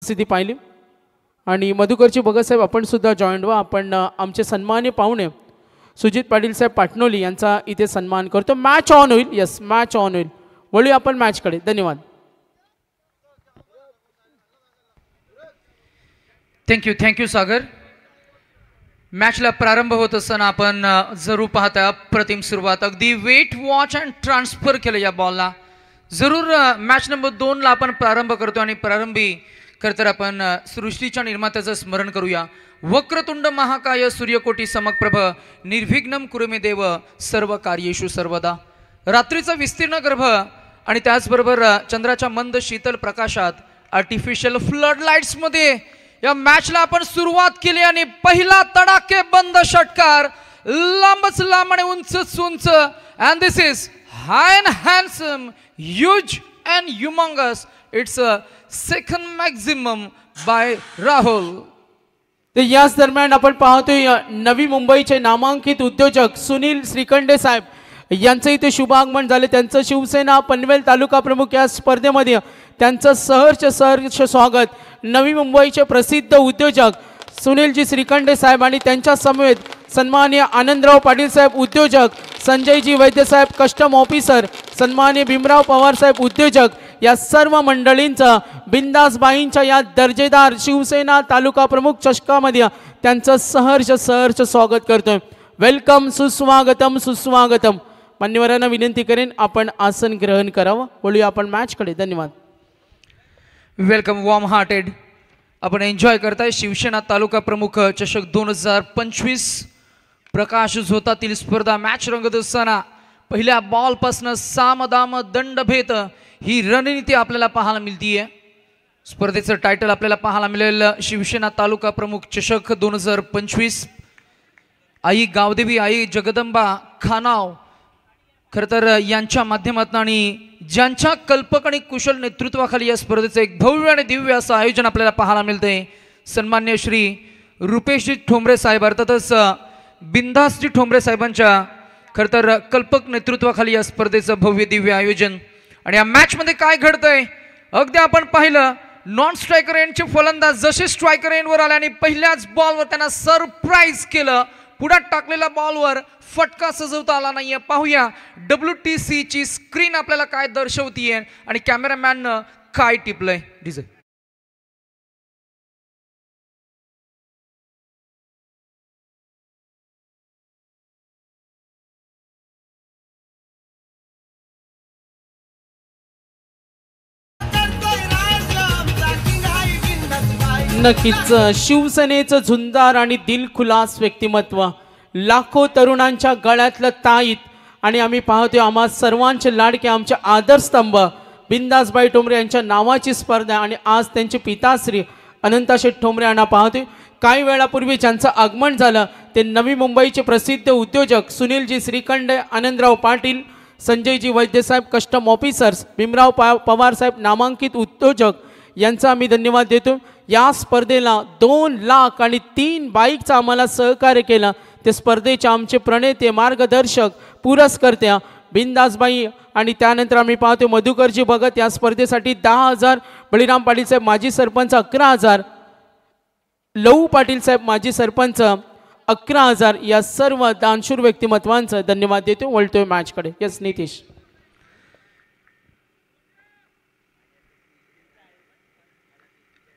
उपस्थिती पाहिली आणि मधुकरजी भगत साहेब आपण सुद्धा जॉईन व्हा. आपण आमचे सन्माननीय पाहुणे सुजित पाटील साहेब पाटणोली यांचा इथे सन्मान करतो. मॅच ऑन होईल. यस मॅच ऑन होईल. वळूया आपण मॅचकडे. धन्यवाद. थँक्यू सागर. मॅचला प्रारंभ होत असताना आपण जरूर पाहता अप्रतिम सुरुवात. अगदी वेट वॉच अँड ट्रान्सफर केलं या बॉलला. जरूर मॅच नंबर 2 ला आपण प्रारंभ करतो आणि प्रारंभी खरं तर आपण सृष्टीच्या निर्मात्याचं स्मरण करूया. वक्रतुंड महाकाय सूर्यकोटी समप्रभ निर्विघ्नं कुरु मे देव सर्व कार्येषु सर्वदा. रात्रीचा विस्तीर्ण गर्भ आणि त्याचबरोबर चंद्राच्या मंद शीतल प्रकाशात आर्टिफिशियल फ्लड लाईट्स मध्ये या मॅचला आपण सुरुवात केली आणि पहिला तडाखे बंद षटकार लांबच लांब आणि उंचच उंच. And this is high and handsome huge and humongous. It's a second maximum by Rahul. तर याच दरम्यान आपण पाहतोय नवी मुंबईचे नामांकित उद्योजक सुनील श्रीखंडे साहेब यांचं इथे शुभ आगमन झाले. त्यांचं शिवसेना पनवेल तालुका प्रमुख या स्पर्धेमध्ये त्यांचं सहर्ष स्वागत. नवी मुंबईचे प्रसिद्ध उद्योजक सुनीलजी श्रीखंडे साहेब आणि त्यांच्या समवेत सन्माननीय आनंदराव पाटील साहेब उद्योजक, संजयजी वैद्य साहेब कस्टम ऑफिसर, सन्माननीय भीमराव पवार साहेब उद्योजक या सर्व मंडळींचं बिंदासबाईंच्या या दर्जेदार शिवसेना तालुका प्रमुख चषकामध्ये त्यांचं सहर्ष स्वागत करतोय. वेलकम, सुस्वागतम सुस्वागतम. मान्यवरांना विनंती करेन आपण आसन ग्रहण करावं. बोलूया आपण मॅचकडे. धन्यवाद. Welcome, warm hearted. आपण एन्जॉय करताय शिवसेना तालुका प्रमुख चषक 2025 प्रकाश झोतातील स्पर्धा. मॅच रंगत असताना पहिल्या बॉलपासून सामदाम दंडभेद ही रणनीती आपल्याला पाहायला मिळतीये. स्पर्धेचं टायटल आपल्याला पाहायला मिळेल शिवसेना तालुका प्रमुख चषक 2025. आई गावदेवी, आई जगदंबा खानाव खरं तर यांच्या माध्यमातून आणि ज्यांच्या कल्पक आणि कुशल नेतृत्वाखाली या स्पर्धेचं एक भव्य आणि दिव्य असं आयोजन आपल्याला पाहायला मिळते. सन्मान्य श्री रुपेशजी ठोंबरे साहेब अर्थातच बिंदासजी ठोंबरे साहेबांच्या खरं तर कल्पक नेतृत्वाखाली या स्पर्धेचं भव्य दिव्य आयोजन. आणि या मॅच मध्ये काय घडतंय अगदी आपण पाहिलं. नॉन स्ट्रायकर एंडचे फलंदाज जसे स्ट्रायकर एंडवर आले आणि पहिल्याच बॉलवर त्यांना सरप्राईज केलं. पुढे टाकलेल्या बॉलवर फटका सजवता आला नाहीये. पाहूया WTC ची स्क्रीन आपल्याला काय दर्शवतीये आणि कॅमेरामॅननं काय टिपलंय. डिझे नक्कीच शिवसेनेचं झुंजार आणि दिलखुलास व्यक्तिमत्व, लाखो तरुणांच्या गळ्यातलं ताईत आणि आम्ही पाहतोय आम्हा सर्वांचे लाडके आमचे आदरस्तंभ बिंदासबाई ठोंबरे यांच्या नावाची स्पर्धा. आणि आज त्यांचे पिताश्री अनंताशेठ ठोंबरे यांना पाहतोय. काही वेळापूर्वी ज्यांचं आगमन झालं ते नवी मुंबईचे प्रसिद्ध उद्योजक सुनीलजी श्रीखंडे, आनंदराव पाटील, संजयजी वैद्य साहेब कस्टम ऑफिसर्स, भीमराव पवार साहेब नामांकित उद्योजक यांचा आम्ही धन्यवाद देतो. या स्पर्धेला 2 लाख आणि 3 बाईकचा आम्हाला सहकार्य केलं ते स्पर्धेचे आमचे प्रणेते, मार्गदर्शक, पुरस्कर्त्या बिंदासबाई. आणि त्यानंतर आम्ही पाहतो मधुकरजी भगत या स्पर्धेसाठी 10,000, बळीराम पाटील साहेब माजी सरपंच 11,000, लहू पाटील साहेब माजी सरपंच 11,000 या सर्व दानशूर व्यक्तिमत्वांचं धन्यवाद देतो. वळतोय मॅचकडे. यस नितीश.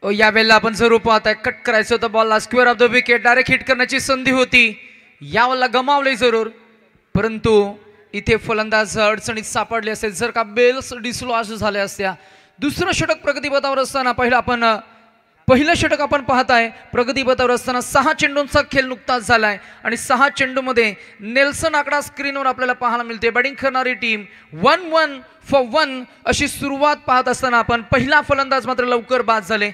यावेळेला आपण जरूर पाहताय कट करायचं होतं बॉलला. Square off the wicket direct hit करण्याची संधी होती. यावेळेला गमावले जरूर, परंतु इथे फलंदाज अडचणीत सापडले असते. जर का बेल्स डिसलॉस झाल्या असत्या. दुसरं षटक प्रगतीपथावर असताना पहिलं षटक आपण पाहताय प्रगतीपथावर असताना 6 चेंडूंचा खेळ नुकताच झालाय आणि 6 चेंडूमध्ये नेल्सन आकडा स्क्रीनवर आपल्याला पाहायला मिळते. बॅटिंग करणारी टीम 1-1 फॉर 1 अशी सुरुवात पाहत असताना आपण पहिला फलंदाज मात्र लवकर बाद झाले.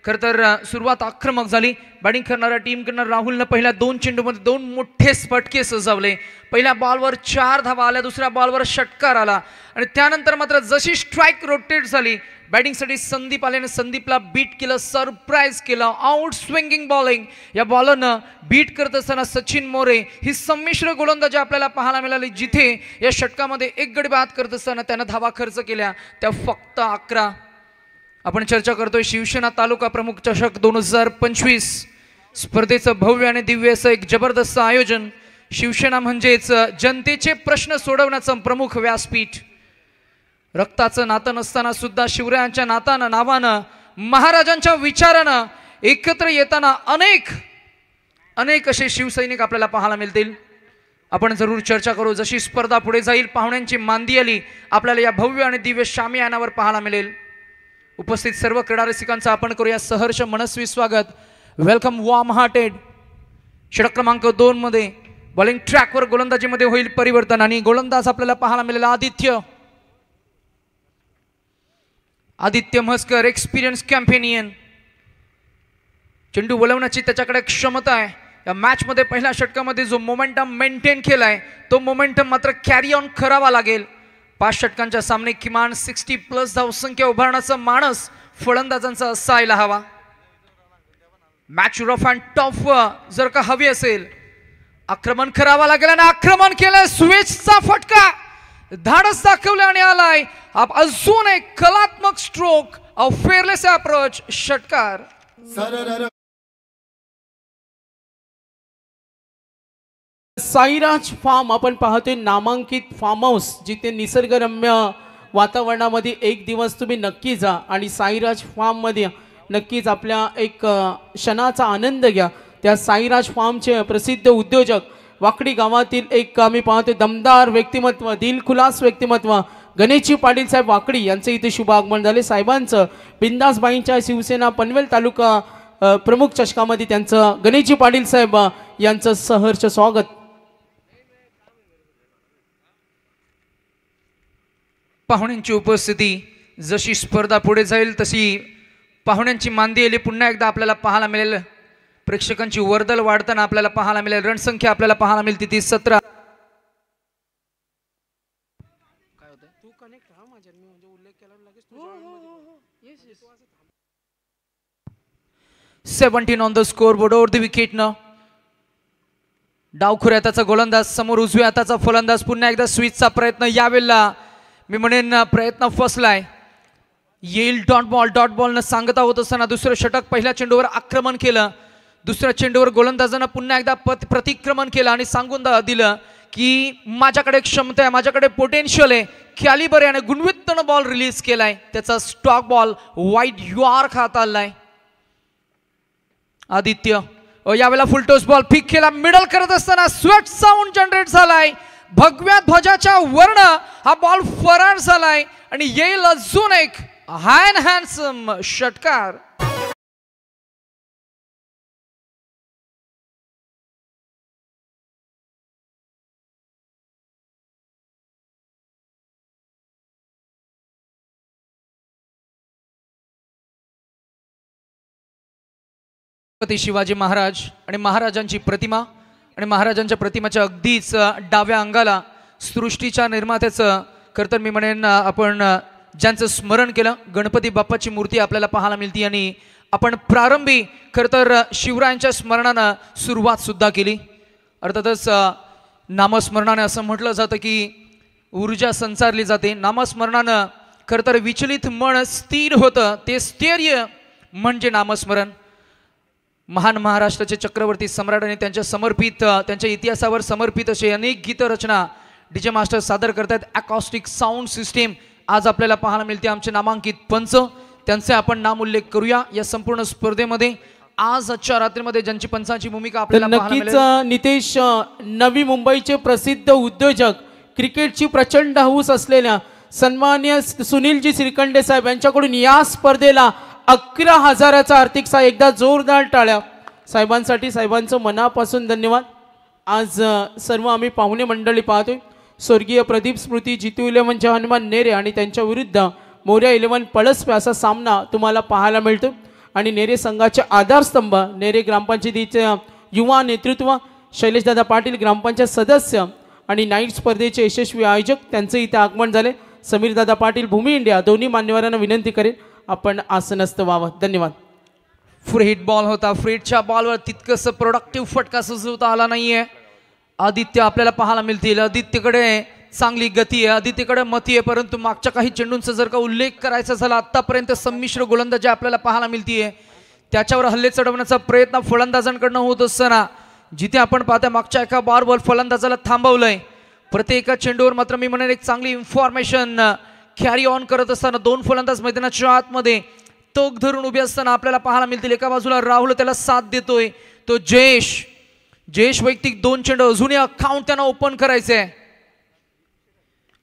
खरं तर सुरुवात आक्रमक झाली. बॅटिंग करणाऱ्या टीमकडनं राहुलनं पहिल्या 2 चेंडूमध्ये 2 मोठे फटके सजवले. पहिल्या बॉलवर 4 धावा आल्या, दुसऱ्या बॉलवर षटकार आला आणि त्यानंतर मात्र जशी स्ट्राईक रोटेट झाली बॅटिंगसाठी संदीप आल्याने संदीपला बीट केलं, सरप्राईज केलं. आउट स्विंगिंग बॉलिंग या बॉलरनं बीट करत असताना सचिन मोरे ही संमिश्र गोलंदाजी आपल्याला पाहायला मिळाली. जिथे या षटकामध्ये 1 गडी बाद करत असताना त्यानं धावा खर्च केल्या त्या फक्त 11. आपण चर्चा करतोय शिवसेना तालुका प्रमुख चषक 2025 स्पर्धेचं भव्य आणि दिव्य असं एक जबरदस्त आयोजन. शिवसेना म्हणजेच जनतेचे प्रश्न सोडवण्याचं प्रमुख व्यासपीठ. रक्ताचं नातं नसताना सुद्धा शिवरायांच्या नावानं महाराजांच्या विचारानं एकत्र येताना अनेक असे शिवसैनिक आपल्याला पाहायला मिळतील. आपण जरूर चर्चा करू. जशी स्पर्धा पुढे जाईल पाहुण्यांची मांदी आली आपल्याला या भव्य आणि दिव्य शामियानावर पाहायला मिळेल. उपस्थित सर्व क्रीडा रसिकांचं आपण करूया सहर्ष मनस्वी स्वागत. Welcome warm hearted. षटक क्रमांक 2 मध्ये बॉलिंग ट्रॅकवर गोलंदाजीमध्ये होईल परिवर्तन आणि गोलंदाज आपल्याला पाहायला मिळेल आदित्य म्हस्कर, एक्सपिरियन्स कॅम्पेनियन. चेंडू वळवण्याची त्याच्याकडे क्षमता आहे. या मॅच मध्ये पहिल्या षटकामध्ये जो मोमेंटम मेंटेन केलाय तो मोमेंटम मात्र कॅरी ऑन करावा लागेल. 5 षटकांच्या सामने किमान 60+ धावसंख्या उभारण्याचा मानस फलंदाजांचा असायला हवा. मॅच रफ अँड टफ जर का हवी असेल आक्रमण करावा लागेल आणि आक्रमण केलं. स्विचचा फटका धाडस दाखवले आणि आलाय अजून एक कलात्मक स्ट्रोक ऑफ फेअरलेस अप्रोच. षटकार. साईराज फार्म आपण पाहतोय नामांकित फार्म हाऊस जिथे निसर्गरम्य वातावरणामध्ये एक दिवस तुम्ही नक्की जा आणि साईराज फार्म मध्ये नक्कीच आपल्या एक क्षणाचा आनंद घ्या. त्या साईराज फार्मचे प्रसिद्ध उद्योजक वाकडी गावातील एक आम्ही पाहतोय दमदार व्यक्तिमत्व, दिलखुलास व्यक्तिमत्व गणेशजी पाटील साहेब वाकडी यांचं इथे शुभ आगमन झाले. साहेबांचं बिंदासबाईंच्या शिवसेना पनवेल तालुका प्रमुख चषकामध्ये त्यांचं गणेशजी पाटील साहेब यांचं सहर्ष स्वागत. पाहुण्यांची उपस्थिती जशी स्पर्धा पुढे जाईल तशी पाहुण्यांची मांदी आली पुन्हा एकदा आपल्याला पाहायला मिळेल. प्रेक्षकांची वर्दळ वाढताना आपल्याला पाहायला मिळेल. रणसंख्या आपल्याला पाहायला मिळते ती 17. 17 on the score board. Over the wicket न डावखुऱ्या त्याचा गोलंदाज समोर उजव्या हाताचा फलंदाज. पुन्हा एकदा स्विचचा प्रयत्न. यावेळेला मी म्हणेन प्रयत्न फसलाय. येईल डॉट बॉल न सांगता होत असताना दुसरं षटक. पहिल्या चेंडूवर आक्रमण केलं. दुसऱ्या चेंडूवर गोलंदाजानं पुन्हा एकदा प्रतिक्रमण केलं आणि सांगून दिलं की माझ्याकडे क्षमता आहे, माझ्याकडे पोटेन्शियल आहे. कॅलिबर आणि गुणवत्तेनं बॉल रिलीज केलाय. त्याचा स्टॉक बॉल वाईड यॉर्क हात आलाय. आदित्य यावेळेला फुलटॉस बॉल पिक केला. मिडल करत असताना स्वेट साऊंड जनरेट झालाय. भगव्या ध्वजाच्या वर्ण हा बॉल फरार झालाय आणि येईल अजून एक हँडसम षटकार. शिवाजी महाराज आणि महाराजांची प्रतिमा आणि महाराजांच्या प्रतिमेच्या अगदीच डाव्या अंगाला सृष्टीच्या निर्मात्याचं खरं मी म्हणेन आपण ज्यांचं स्मरण केलं गणपती बाप्पाची मूर्ती आपल्याला पाहायला मिळते आणि आपण प्रारंभी खरं तर शिवरायांच्या स्मरणानं सुरुवात सुद्धा केली. अर्थातच नामस्मरणाने असं म्हटलं जातं की ऊर्जा संचारली जाते. नामस्मरणानं खरं तर विचलित मन स्थिर होतं. ते स्थैर्य म्हणजे नामस्मरण. महान महाराष्ट्राचे चक्रवर्ती सम्राट आणि त्यांच्या समर्पित त्यांच्या इतिहासावर समर्पित असे अनेक गीतरचना डीजे मास्टर सादर करतात. अकॉस्टिक साऊंड सिस्टीम आज आपल्याला पाहायला मिळते. आमचे नामांकित पंच त्यांचे आपण नाम उल्लेख करूया या संपूर्ण स्पर्धेमध्ये. आजच्या रात्रीमध्ये ज्यांची पंचांची भूमिका आपल्याला नक्कीच नितेश नवी मुंबईचे प्रसिद्ध उद्योजक क्रिकेटची प्रचंड हौस असलेल्या सन्माननीय सुनीलजी श्रीखंडे साहेब यांच्याकडून या स्पर्धेला 11,000चा आर्थिक सहाय्य. एकदा जोरदार टाळ्या साहेबांसाठी. साहेबांचं मनापासून धन्यवाद. आज सर्व आम्ही पाहुणे मंडळी पाहतोय. स्वर्गीय प्रदीप स्मृती जितू 11 हनुमान नेरे आणि त्यांच्या विरुद्ध मोर्या 11 पळसपे असा सामना तुम्हाला पाहायला मिळतो. आणि नेरे संघाचे आधारस्तंभ नेरे ग्रामपंचायतीचे युवा नेतृत्व शैलेशदादा पाटील ग्रामपंचायत सदस्य आणि नाईट स्पर्धेचे यशस्वी आयोजक त्यांचे इथे आगमन झाले. समीरदादा पाटील भूमी इंडिया दोन्ही मान्यवरांना विनंती करेल आपण आसनस्थ व्हावं. धन्यवाद. फ्री हिट बॉल होता. फ्रीटच्या बॉलवर तितकंसं प्रोडक्टिव्ह फटका सुचवता आला नाहीये. आदित्य आपल्याला पाहायला मिळतील. आदित्यकडे चांगली गती आहे, आदित्यकडे मती आहे, परंतु मागच्या काही चेंडूंचा जर का उल्लेख करायचा झाला आतापर्यंत संमिश्र गोलंदाजी आपल्याला पाहायला मिळतीये, त्याच्यावर हल्ले चढवण्याचा प्रयत्न फलंदाजांकडनं होत असताना जिथे आपण पाहता मागच्या एका बॉल फलंदाजाला थांबवलंय, प्रत्येक चेंडूवर मात्र मी म्हणेन एक चांगली इन्फॉर्मेशन कॅरी ऑन करत असताना दोन फलंदाज मैदानाच्या आतमध्ये तग धरून उभे असताना आपल्याला पाहायला मिळतील. एका बाजूला राहुल त्याला साथ देतोय, तो जयेश वैयक्तिक 2 चेंडू अजूनही अकाउंट त्यांना ओपन करायचंय.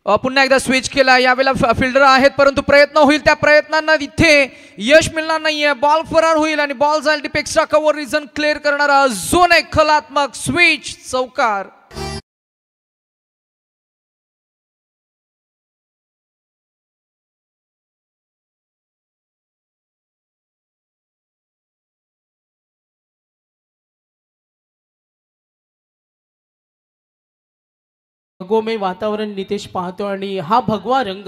पुन्हा एकदा स्विच केला, यावेळेला फिल्डर आहेत परंतु प्रयत्न होईल, त्या प्रयत्नांना इथे यश मिळणार नाहीये, बॉल फरार होईल आणि बॉल जाईल डिपेक्सचा कव्हर रिजन क्लिअर करणारा अजून एक कलात्मक स्विच चौकार. भगवमय वातावरण नितेश पाहतो आणि हा भगवा रंग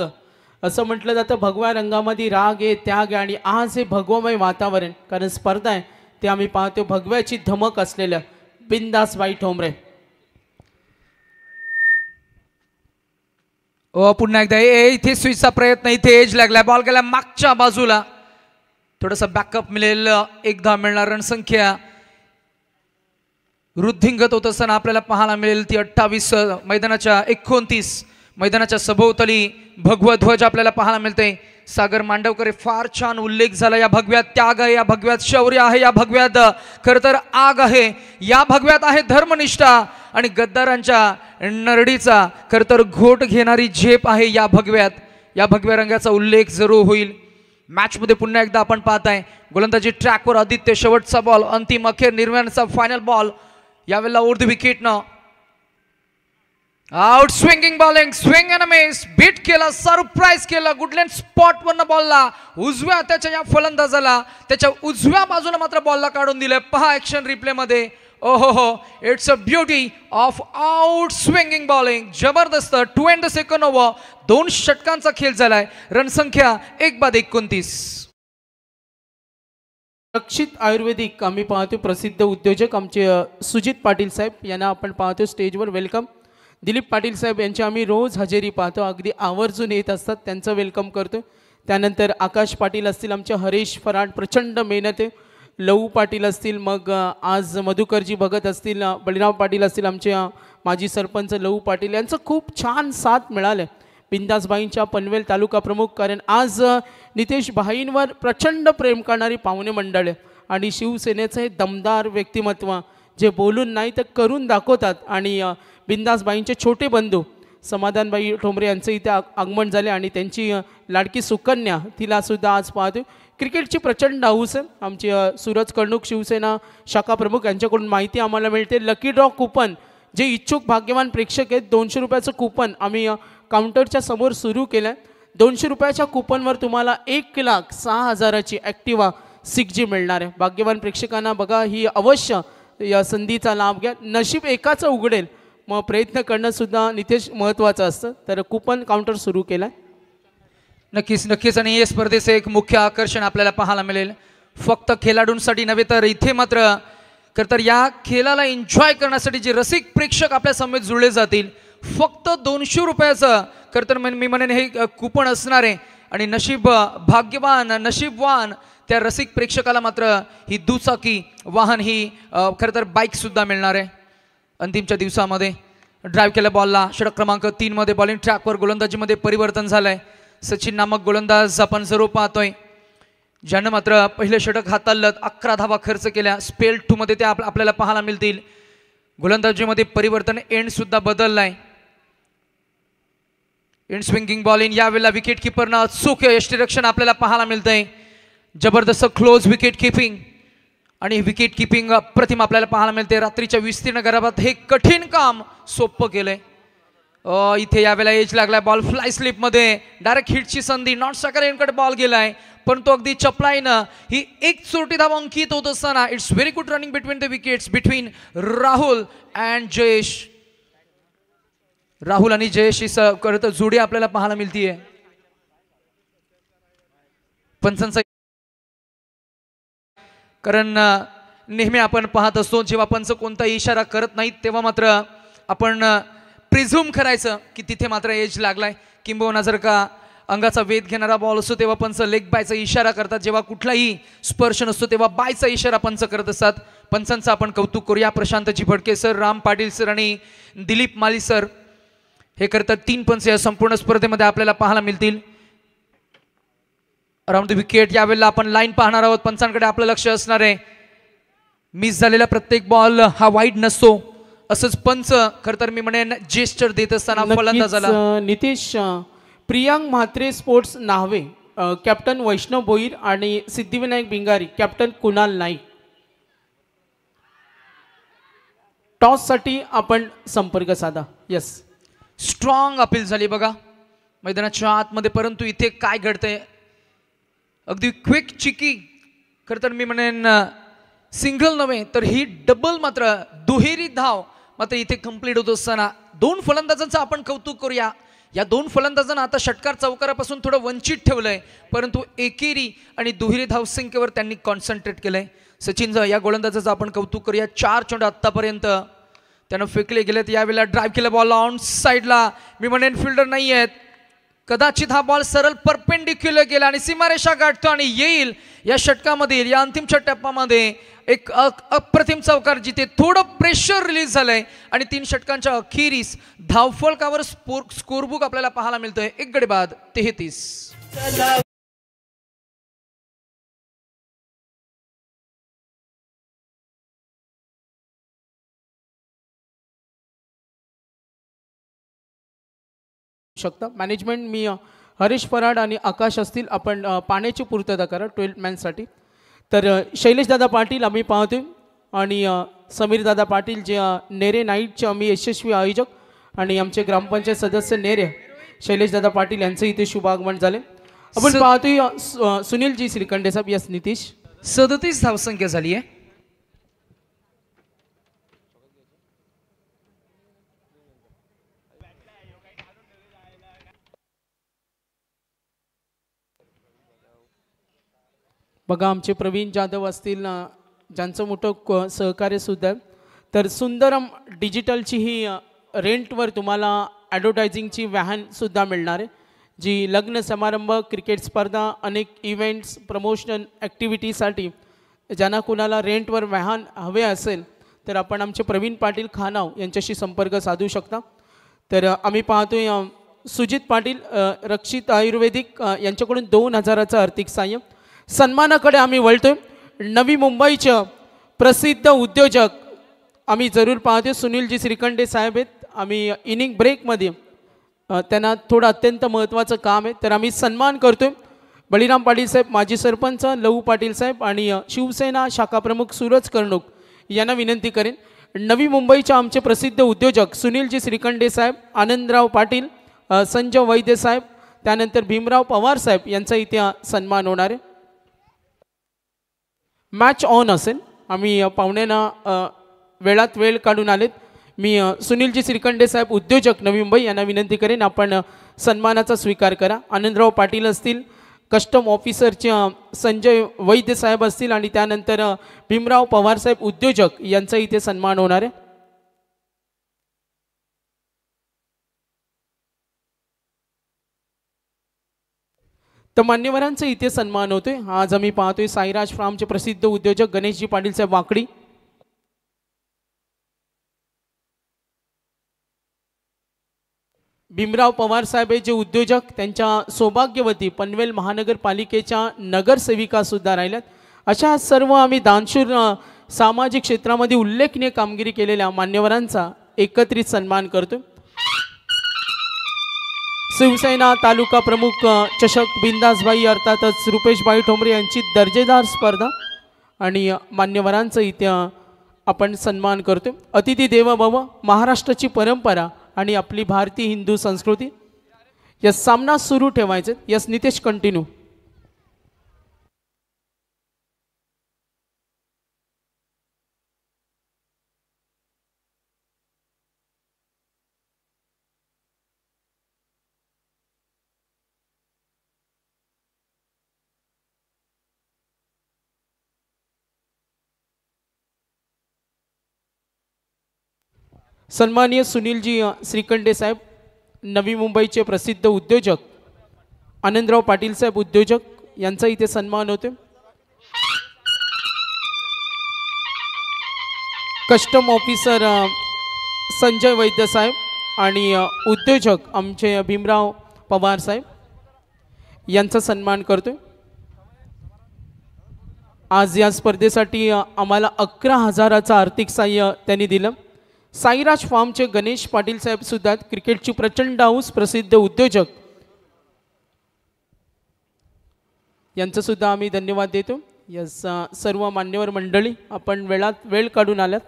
असं म्हटलं जातं, भगव्या रंगामध्ये राग आहे, त्याग आहे आणि आज हे भगवमय वातावरण, कारण स्पर्धा आहे ते आम्ही पाहतो भगव्याची धमक असलेलं बिंदासबाई ठोंबरे. पुन्हा एकदा इथे स्विचचा प्रयत्न, इथे एज लागला, बॉल गेला मागच्या बाजूला, थोडासा बॅकअप मिळेल, एकदा मिळणार रणसंख्या वृद्धिंगत होत असताना आपल्याला पाहायला मिळेल ती 28. मैदानाच्या 29 मैदानाच्या सभोवताली भगवा ध्वज आपल्याला पाहायला मिळते. सागर मांडवकर फार छान उल्लेख झाला, या भगव्यात त्याग आहे, या भगव्यात शौर्य आहे, या भगव्यात खरं तर आग आहे, या भगव्यात आहे धर्मनिष्ठा आणि गद्दारांच्या नरडीचा खरं तर घोट घेणारी झेप आहे या भगव्यात. या भगव्या रंगाचा उल्लेख जरूर होईल. मॅच मध्ये पुन्हा एकदा आपण पाहताय गोलंदाजी ट्रॅकवर आदित्य, शेवटचा बॉल, अंतिम अखेर निर्माणचा फायनल बॉल, यावेळेला ओव्हर द विकेट न outswinging bowling, swing and miss, beat केला, सरप्राईज केला, गुडलँड स्पॉट वरनं बॉलला उजव्या त्याच्या या फलंदाजाला त्याच्या उजव्या बाजूला मात्र बॉलला काढून दिलंय. पहा ऍक्शन रिप्ले मध्ये, ओहो, it's a beauty of out swinging bowling, जबरदस्त. 2 एंड द सेकंड ओव्हर, 2 षटकांचा खेळ झालाय, रणसंख्या 1/29. रक्षित आयुर्वेदिक आम्ही पाहतो प्रसिद्ध उद्योजक आमचे सुजित पाटील साहेब यांना आपण पाहतो स्टेजवर. वेलकम. दिलीप पाटील साहेब यांची आम्ही रोज हजेरी पाहतो, अगदी आवर्जून येत असतात, त्यांचं वेलकम करतो. त्यानंतर आकाश पाटील असतील, आमचे हरीश फराड प्रचंड मेहनत आहे, लहू पाटील असतील, मग आज मधुकरजी भगत असतील, बळीराव पाटील असतील, आमचे माजी सरपंच लहू पाटील, यांचं खूप छान साथ मिळालं बिंदासबाईंच्या पनवेल तालुका प्रमुख. कारण आज नितेश भाईंवर प्रचंड प्रेम करणारी पाहुणे मंडळ आहे आणि शिवसेनेचं हे दमदार व्यक्तिमत्व जे बोलून नाही तर करून दाखवतात. आणि बिंदासबाईंचे छोटे बंधू समाधानबाई ठोंबरे यांचं इथे आगमन झाले आणि त्यांची लाडकी सुकन्या तिलासुद्धा आज पाहतो. क्रिकेटची प्रचंड हाऊस आहे. आमची सूरज कर्णूक शिवसेना शाखा प्रमुख यांच्याकडून माहिती आम्हाला मिळते. लकी ड्रॉ कुपन, जे इच्छुक भाग्यवान प्रेक्षक आहेत, 200 रुपयाचं कुपन आम्ही काउंटरच्या समोर सुरू केलं आहे. 200 रुपयाच्या कुपनवर तुम्हाला 1,06,000ची ॲक्टिवा 6G मिळणार आहे. भाग्यवान प्रेक्षकांना बघा, ही अवश्य या संधीचा लाभ घ्या. नशीब एकाचं उघडेल, मग प्रयत्न करणं सुद्धा नितेश महत्त्वाचं असतं. तर कुपन काउंटर सुरू केलं आहे. नक्कीच. आणि या स्पर्धेचं एक मुख्य आकर्षण आपल्याला पाहायला मिळेल, फक्त खेळाडूंसाठी नव्हे तर इथे मात्र तर या खेळाला एन्जॉय करण्यासाठी जे रसिक प्रेक्षक आपल्या समेत जुळले जातील, फक्त 200 रुपयाचं खरं तर मी म्हणेन हे कुपन असणार आहे. आणि भाग्यवान नशीबवान त्या रसिक प्रेक्षकाला मात्र ही दुचाकी वाहन, ही खरं तर बाईकसुद्धा मिळणार आहे. अंतिमच्या दिवसामध्ये ड्राईव्ह केल्या बॉलला षटक क्रमांक 3 मध्ये बॉलिंग ट्रॅकवर गोलंदाजीमध्ये परिवर्तन झालंय. सचिन नामक गोलंदाज आपण जरूर पाहतोय, ज्यानं मात्र पहिले षटक हाताळलं, 11 धावा खर्च केल्या. स्पेल 2 मध्ये ते आपल्याला पाहायला मिळतील. गोलंदाजीमध्ये परिवर्तन, एंड सुद्धा बदललाय. एंड स्विंगिंग बॉलिंग, यावेळेला विकेट किपरनं अचूक यष्टीरक्षण आपल्याला पाहायला मिळतंय. जबरदस्त क्लोज विकेट किपिंग आणि विकेट किपिंग प्रतिम आपल्याला पाहायला मिळते. रात्रीच्या विस्तीर्ण गराबात हे कठीण काम सोपं केलंय. इथे यावेळेला एज लागलाय, बॉल फ्लाय स्लिप मध्ये डायरेक्ट हिटची संधी, नॉट स्ट्रायकर एंडकडे बॉल गेलाय, पण तो अगदी चपलाईनं ही एक चोटी धावा अंकित होत असताना it's very good running between the wickets between Rahul and Jayesh. Rahul आणि जयेश ही करत जोडी आपल्याला पाहायला मिळतीये. पंचांचा, कारण नेहमी आपण पाहत असतो जेव्हा पंच कोणताही इशारा करत नाहीत तेव्हा मात्र आपण प्रिझ्युम करायचं की तिथे मात्र एज लागलाय, किंबहुना जर का अंगाचा वेध घेणारा बॉल असतो तेव्हा पंच लेग बायचा इशारा करतात, जेव्हा कुठलाही स्पर्श नसतो तेव्हा बायचा इशारा पंच करत असतात. पंचांचं आपण कौतुक करूया. प्रशांतजी भडके सर, राम पाटील सर आणि दिलीप माली सर हे करतात. 3 पंच या संपूर्ण स्पर्धेमध्ये आपल्याला पाहायला मिळतील. अराउंड द विकेट यावेळेला आपण लाईन पाहणार आहोत. पंचांकडे आपलं लक्ष असणार आहे. मिस झालेला प्रत्येक बॉल हा वाईड नसतो, असंच पंच खरं तर मी म्हणेन जेस्चर देत असताना फलंदाजाला. नितीश, प्रियांक म्हात्रे स्पोर्ट्स नाहवे कॅप्टन वैष्णव भोईर आणि सिद्धिविनायक भिंगारी कॅप्टन कुणाल नाईक. टॉस साठी आपण संपर्क साधा. यस, स्ट्रॉंग अपील झाली बघा मैदानाच्या आतमध्ये, परंतु इथे काय घडतंय, अगदी क्विक चिकी, खरं तर मी म्हणेन सिंगल नव्हे तर ही डबल मात्र दुहेरी धाव मात्र इथे कंप्लीट होत असताना 2 फलंदाजांचं आपण कौतुक करूया. या 2 फलंदाजांना आता षटकार चौकारापासून थोडं वंचित ठेवलंय, परंतु एकेरी आणि दुहेरी धावसंख्येवर त्यांनी कॉन्सन्ट्रेट केलंय. सचिन या गोलंदाजाचं आपण कौतुक करूया. 4 चेंडू आत्तापर्यंत त्यानं फेकले गेलेत. यावेळेला ड्राईव्ह केला बॉल ऑन साईडला, मी म्हणेन फिल्डर नाही आहेत, कदाचित हा बॉल सरळ परपेंडिक्युलर गेला आणि सीमारेषा गाठतो आणि येईल या षटकामधील या अंतिमच्या टप्प्यामध्ये एक अप्रतिम चौकार, जिथे थोडं प्रेशर रिलीज झालंय आणि 3 षटकांच्या अखेरीस धावफलकावर स्कोरबुक आपल्याला पाहायला मिळतोय 1 गडी बाद 33. शकता मॅनेजमेंट. मी हरीश पराड आणि आकाश असतील, आपण पाण्याची पूर्तता करा 12 मॅनसाठी. तर शैलेश दादा पाटील आम्ही पाहतोय आणि समीर दादा पाटील जे नेरे नाईटचे आम्ही यशस्वी आयोजक, आणि आमचे ग्रामपंचायत सदस्य नेरे शैलेश दादा पाटील यांचं इथे शुभ आगमन झाले. आपण पाहतोय सुनीलजी श्रीखंडे साहेब. यस नितीश, 37 धावसंख्या झाली आहे. बघा आमचे प्रवीण जाधव असतील, ज्यांचं मोठं सहकार्य सुद्धा आहे. तर सुंदरम डिजिटलची ही रेंटवर तुम्हाला ॲडव्हर्टायझिंगची व्हॅनसुद्धा मिळणार आहे, जी लग्न समारंभ, क्रिकेट स्पर्धा, अनेक इव्हेंट्स, प्रमोशनल ॲक्टिव्हिटीसाठी ज्यांना कुणाला रेंटवर व्हॅन हवे असेल तर आपण आमचे प्रवीण पाटील खानाव यांच्याशी संपर्क साधू शकता. तर आम्ही पाहतोय सुजित पाटील रक्षित आयुर्वेदिक यांच्याकडून 2000चं आर्थिक सहाय्य. सन्मानाकडे आम्ही वळतोय. नवी मुंबईचं प्रसिद्ध उद्योजक आम्ही जरूर पाहतोय सुनीलजी श्रीखंडे साहेब आहेत. आम्ही इनिंग ब्रेकमध्ये त्यांना थोडं अत्यंत महत्त्वाचं काम आहे, तर आम्ही सन्मान करतोय. बळीराम पाटील साहेब माजी सरपंच, लहू पाटील साहेब आणि शिवसेना शाखा प्रमुख सूरज कर्णुक यांना विनंती करेन. नवी मुंबईचे आमचे प्रसिद्ध उद्योजक सुनीलजी श्रीखंडे साहेब, आनंदराव पाटील, संजय वैद्य साहेब, त्यानंतर भीमराव पवार साहेब यांचा इथे सन्मान होणार आहे. मॅच ऑन असेल. आम्ही पाहुण्यांना वेळात वेळ काढून आलेत. मी सुनीलजी श्रीखंडे साहेब उद्योजक नवी मुंबई यांना विनंती करेन आपण सन्मानाचा स्वीकार करा. आनंदराव पाटील असतील, कस्टम ऑफिसरचे संजय वैद्य साहेब असतील आणि त्यानंतर भीमराव पवार साहेब उद्योजक यांचा इथे सन्मान होणार आहे. तर मान्यवरांचा इथे सन्मान होतोय. आज आम्ही पाहतोय साईराज फार्मचे प्रसिद्ध उद्योजक गणेशजी पाटील साहेब वाकडी, भीमराव पवार साहेब जे उद्योजक, त्यांच्या सौभाग्यवती पनवेल महानगरपालिकेच्या नगरसेविका सुद्धा राहिल्यात. अशा सर्व आम्ही दानशूर सामाजिक क्षेत्रामध्ये उल्लेखनीय कामगिरी केलेल्या मान्यवरांचा एकत्रित सन्मान करतो. शिवसेना तालुका प्रमुख चषक बिंदासबाई अर्थातच रुपेशबाई ठोंबरे यांची दर्जेदार स्पर्धा आणि मान्यवरांचा इथे आपण सन्मान करतो. अतिथी देवो भव, महाराष्ट्राची परंपरा आणि आपली भारतीय हिंदू संस्कृती. या सामना सुरू ठेवायचे. Yes Nitesh, continue. सन्माननीय सुनीलजी श्रीखंडे साहेब, नवी मुंबईचे प्रसिद्ध उद्योजक आनंदराव पाटील साहेब उद्योजक यांचा इथे सन्मान होते। कस्टम ऑफिसर संजय वैद्य साहेब आणि उद्योजक आमचे भीमराव पवार साहेब यांचा सन्मान करतोय। आज या स्पर्धेसाठी आम्हाला 11,000चं आर्थिक सहाय्य त्यांनी दिलं। साईराज फार्मचे गणेश पाटील साहेब सुद्धा क्रिकेटची प्रचंड हौस प्रसिद्ध उद्योजक यांचं सुद्धा आम्ही धन्यवाद देतो। यस सर्व मान्यवर मंडळी आपण वेळ काढून आलात।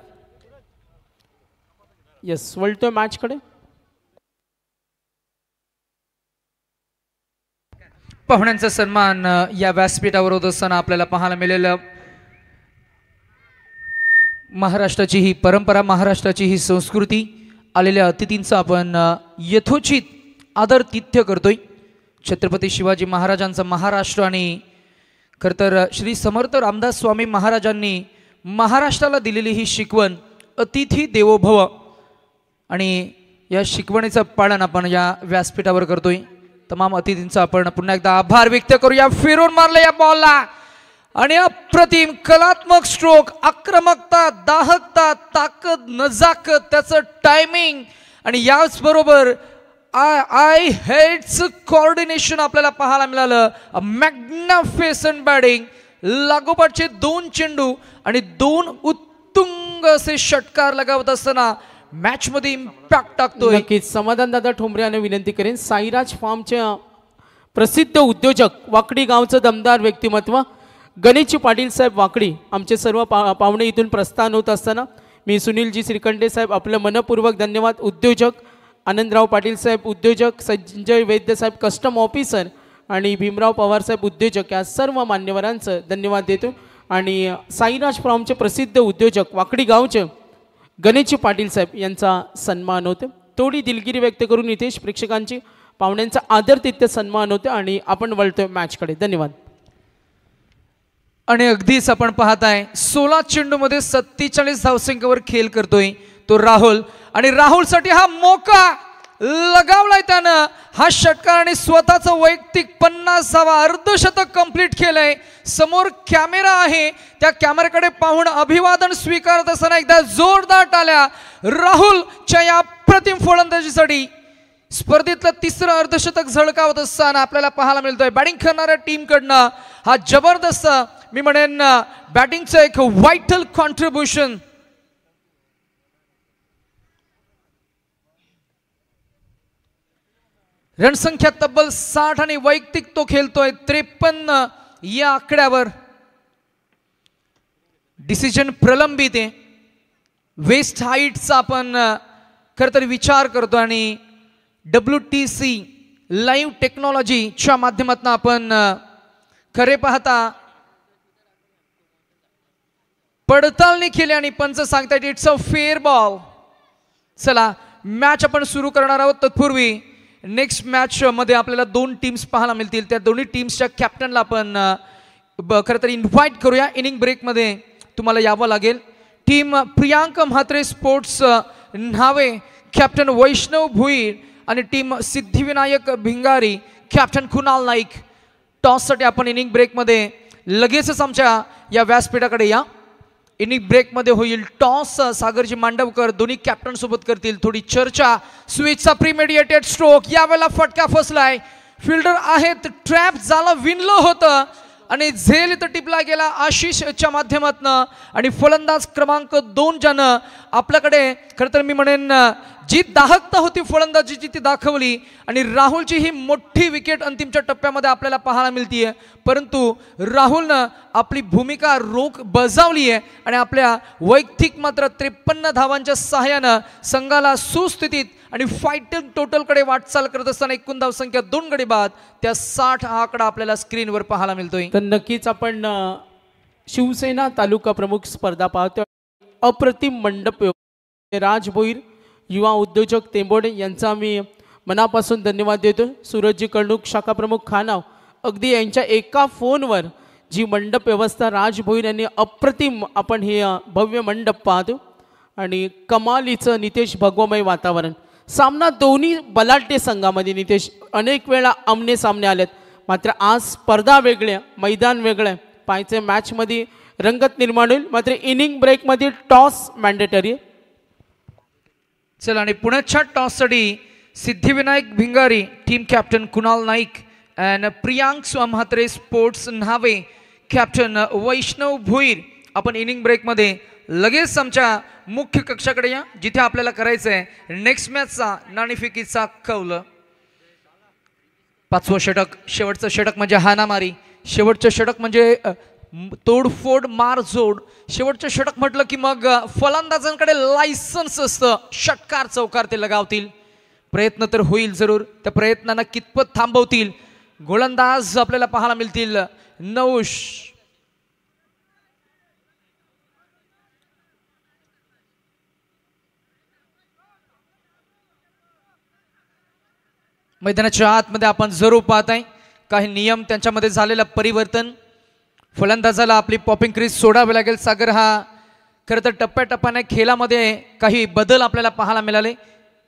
यस वळतोय मॅचकडे। पाहुण्यांचा सन्मान या व्यासपीठावर होत असताना आपल्याला पाहायला मिळेल। महाराष्ट्राची ही परंपरा, महाराष्ट्राची ही संस्कृती, आलेल्या अतिथींचा आपण यथोचित आदरातिथ्य करतोय। छत्रपती शिवाजी महाराजांचा महाराष्ट्र आणि खरं तर श्री समर्थ रामदास स्वामी महाराजांनी महाराष्ट्राला दिलेली ही शिकवण अतिथी देवो भव आणि या शिकवणीचं पालन आपण या व्यासपीठावर करतोय। तमाम अतिथींचा आपण पुन्हा एकदा आभार व्यक्त करूया। फिरून मारले या बॉलला आणि अप्रतिम कलात्मक स्ट्रोक, आक्रमकता, दाहकता, ताकद, नजाकत, त्याचं टायमिंग आणि याच बरोबर आय हेड्स कोऑर्डिनेशन आपल्याला पाहायला मिळालं। मॅग्निफिसंट बॅटिंग, लागोपाठचे 2 चेंडू आणि 2 उत्तुंग असे षटकार लगावत असताना मॅच मध्ये इम्पॅक्ट टाकतोय। नक्कीच समाधान दादा ठोंबरे यांना विनंती करेन। साईराज फार्मचे प्रसिद्ध उद्योजक, वाकडी गावचं दमदार व्यक्तिमत्व गणेशजी पाटील साहेब वाकडी, आमचे सर्व पाहुणे इथून प्रस्थान होत असताना मी सुनीलजी श्रीखंडे साहेब आपलं मनपूर्वक धन्यवाद। उद्योजक आनंदराव पाटील साहेब उद्योजक, संजय वैद्य साहेब कस्टम ऑफिसर आणि भीमराव पवार साहेब उद्योजक या सर्व मान्यवरांचं धन्यवाद देतो। आणि साईराज फार्मचे प्रसिद्ध उद्योजक वाकडी गावचे गणेशजी पाटील साहेब यांचा सन्मान होते। थोडी दिलगिरी व्यक्त करून नितेश प्रेक्षकांची पाहुण्यांचा आदरातिथ्य सन्मान होते आणि आपण वळतोय मॅचकडे। धन्यवाद। आणि अगदीच आपण पाहताय 16 चेंडूमध्ये 47 धावसंख्येवर खेळ करतोय तो राहुल आणि राहुलसाठी हा मौका लगावलाय त्यानं। हा षटकार आणि स्वतःचं वैयक्तिक 50वा अर्धशतक कंप्लीट केलंय। समोर कॅमेरा आहे, त्या कॅमेऱ्याकडे पाहून अभिवादन स्वीकारत असताना एकदा जोरदार टाळ्या राहुलच्या या अप्रतिम फलंदाजीसाठी। स्पर्धेतलं 3रं अर्धशतक झळकावत असताना आपल्याला पाहायला मिळतोय बॅटिंग करणाऱ्या टीमकडनं हा जबरदस्त, मी म्हणेन बॅटिंगचं एक व्हायटल कॉन्ट्रीब्युशन। रणसंख्या तब्बल 60 आणि वैयक्तिक तो खेळतोय 53 या आकड्यावर। डिसिजन प्रलंबित आहे। वेस्ट हाईटचा आपण खरं तर विचार करतो आणि WTC लाईव्ह टेक्नॉलॉजीच्या माध्यमातून आपण खरे पाहता पडताळणी केली आणि पंच सांगतायत इट्स अ फेअर बॉल। चला मॅच आपण सुरू करणार आहोत। तत्पूर्वी नेक्स्ट मॅच मध्ये आपल्याला 2 टीम्स पाहायला मिळतील। त्या दोन्ही टीम्सच्या कॅप्टनला आपण खरं तर इन्व्हाइट करूया। इनिंग ब्रेक मध्ये तुम्हाला यावं लागेल। Team Priyank Mhatre sports Nhave captain Vaishnav Bhuir आणि टीम सिद्धिविनायक भिंगारी कॅप्टन कुणाल नाईक। टॉससाठी आपण इनिंग ब्रेकमध्ये लगेचच आमच्या या व्यासपीठाकडे या। इनिंग ब्रेकमध्ये होईल टॉस। सागरजी मांडवकर दोन्ही कॅप्टन सोबत करतील थोडी चर्चा। स्विचचा प्रीमेडिएटेड स्ट्रोक, यावेळेला फटका फसलाय। फिल्डर आहेत, ट्रॅप झाला, विनलं होतं आणि झेल इथं टिपला गेला आशिषच्या माध्यमातून आणि फलंदाज क्रमांक 2 ज्यानं आपल्याकडे खरं तर मी म्हणेन जी दाहकता होती फलंदाजीची ती दाखवली आणि राहुलची ही मोठी विकेट अंतिमच्या टप्प्यामध्ये आपल्याला पाहायला मिळतीये। परंतु राहुलनं आपली भूमिका रोख बजावली आहे आणि आपल्या वैयक्तिक मात्र 53 धावांच्या सहाय्यानं संघाला सुस्थितीत आणि फायटिंग टोटलकडे वाटचाल करत असताना एकूण धावसंख्या 2 गडी बाद त्या 60 हा आकडा आपल्याला स्क्रीनवर पाहायला मिळतोय। तर नक्कीच आपण शिवसेना तालुका प्रमुख स्पर्धा पाहतो। अप्रतिम मंडप राज भोईर युवा उद्योजक टेंबोडे यांचा आम्ही मनापासून धन्यवाद देतो। सूरजजी कर्णूक शाखा प्रमुख खानाव, अगदी यांच्या एका फोनवर जी मंडप व्यवस्था राज भोईर यांनी अप्रतिम आपण हे भव्य मंडप पाहतो आणि कमालीचं नितेश भगवमय वातावरण. सामना दोन्ही बलाढ्य संघामध्ये नितेश अनेक वेळा आमने सामने आलेत, मात्र आज स्पर्धा वेगळ्या, मैदान वेगळं. पाहायचे मॅचमध्ये रंगत निर्माण होईल, मात्र इनिंग ब्रेकमध्ये टॉस मॅन्डेटरी. चला आणि पुण्याच्या टॉससाठी Siddhivinayak Bhingari, team captain Kunal Naik and Priyank Mhatre sports Nhave, captain Vaishnav Bhoir. आपण इनिंग ब्रेकमध्ये लगेच आमच्या मुख्य कक्षाकडे या, जिथे आपल्याला करायचं आहे नेक्स्ट मॅचचा नाणेफेकीचा कौल. पाचवं षटक, शेवटचं षटक म्हणजे हाणामारी, शेवटचं षटक म्हणजे तोडफोड मारझोड. शेवटचं षटक म्हटलं की मग फलंदाजांकडे लायसन्स असतं, षटकार चौकार ते लगावतील. प्रयत्न तर होईल जरूर, त्या प्रयत्नांना कितपत थांबवतील गोलंदाज आपल्याला पाहायला मिळतील. नौश मैदानाच्या आतमध्ये आपण जरूर पाहत आहे काही नियम, त्यांच्यामध्ये झालेलं परिवर्तन. फलंदाजाला आपली पॉपिंग क्रीज सोडावी लागेल. सागर, हा खरं तर टप्प्याटप्प्याने खेळामध्ये काही बदल आपल्याला पाहायला मिळाले.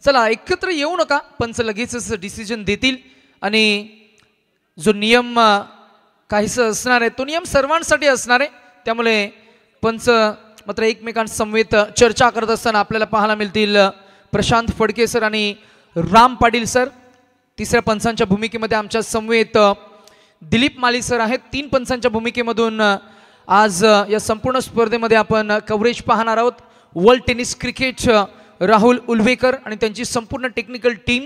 चला एकत्र येऊ नका, पंच लगेचच डिसिजन देतील आणि जो नियम काहीसं असणार आहे तो नियम सर्वांसाठी असणार आहे. त्यामुळे पंच मात्र एकमेकांसमवेत चर्चा करत असताना आपल्याला पाहायला मिळतील प्रशांत फडके सर आणि राम पाटील सर. तिसऱ्या पंचांच्या भूमिकेमध्ये आमच्या समवेत दिलीप माली सर आहेत. 3 पंचांच्या भूमिकेमधून आज या संपूर्ण स्पर्धेमध्ये आपण कव्हरेज पाहणार आहोत. World tennis cricket Rahul Ulvekar आणि त्यांची संपूर्ण technical team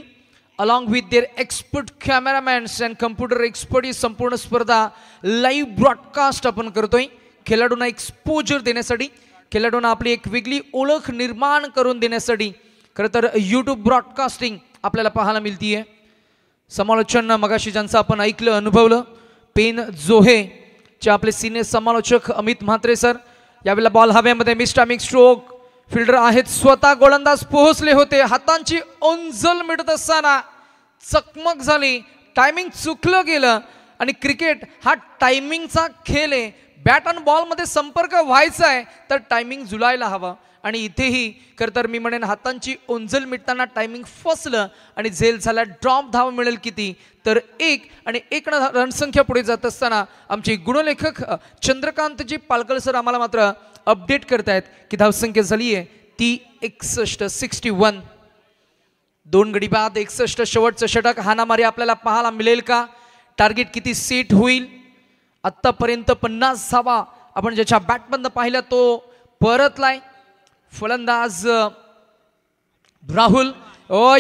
along with their expert cameramans and computer expert ही संपूर्ण स्पर्धा लाईव्ह ब्रॉडकास्ट आपण करतोय. खेळाडूंना एक्सपोजर देण्यासाठी, खेळाडूंना आपली एक वेगळी ओळख निर्माण करून देण्यासाठी खरं तर यूट्यूब ब्रॉडकास्टिंग आपल्याला पाहायला मिळतीये. समालोचन मगाशी ज्यांचं आपण ऐकलं अनुभवलं, पेन जोहे चे आपले सिनियर समालोचक अमित म्हात्रे सर. यावेळेला बॉल हवेमध्ये मिस्टामिक स्ट्रोक, फिल्डर आहेत स्वतः गोलंदाज पोहोचले होते. हातांची ओंजल मिळत असताना चकमक झाली, टायमिंग चुकलं गेलं. आणि क्रिकेट हा टायमिंगचा खेळ आहे. बॅट आणि बॉलमध्ये संपर्क व्हायचा आहे तर टायमिंग जुळायला हवा. आणि इथेही खरं तर मी म्हणेन हातांची ओंजल मिटताना टायमिंग फसलं आणि झेल झाला. ड्रॉप धाव मिळेल किती तर 1 आणि 1 रणसंख्या पुढे जात असताना आमचे गुणलेखक चंद्रकांतजी पालकर सर आम्हाला मात्र अपडेट करतायत की धावसंख्या झाली आहे ती 61. 2 गडी बाद 61. शेवटचं षटक हाणामारी आपल्याला पाहायला मिळेल का? टार्गेट किती सेट होईल? आत्तापर्यंत 50 धावा आपण ज्याच्या बॅटमधनं पाहिला तो परतलाय. फलंदाज राहुल,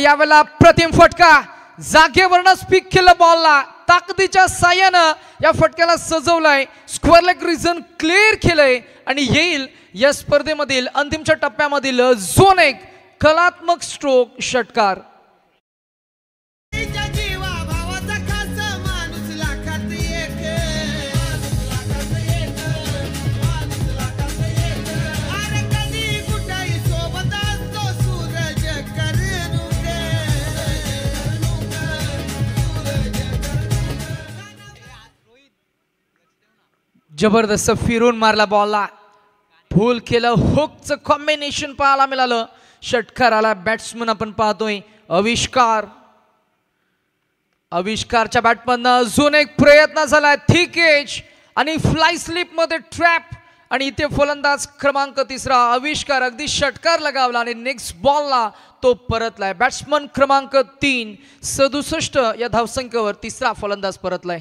यावेळेला प्रतिम फटका, जागेवरनं स्पीक केलं बॉलला, ताकदीच्या साह्यानं या फटक्याला सजवलाय. स्क्वेअर लेग रिजन क्लिअर केलंय आणि येईल या स्पर्धेमधील अंतिमच्या टप्प्यामधील झोन 1 कलात्मक स्ट्रोक षटकार. जबरदस्त फिरून मारला बॉलला, फुल केलं, हुकचं कॉम्बिनेशन पाहायला मिळालं. षटकार आला. बॅट्समन आपण पाहतोय आविष्कारच्या बॅटमधनं झोन 1 प्रयत्न झाला, थिक एज आणि फ्लाय स्लिप मध्ये ट्रॅप. आणि इथे फलंदाज क्रमांक 3 आविष्कार अगदी षटकार लगावला आणि नेक्स्ट बॉलला तो परतलाय. बॅट्समन क्रमांक 3 67 या धावसंख्येवर 3रा फलंदाज परतलाय.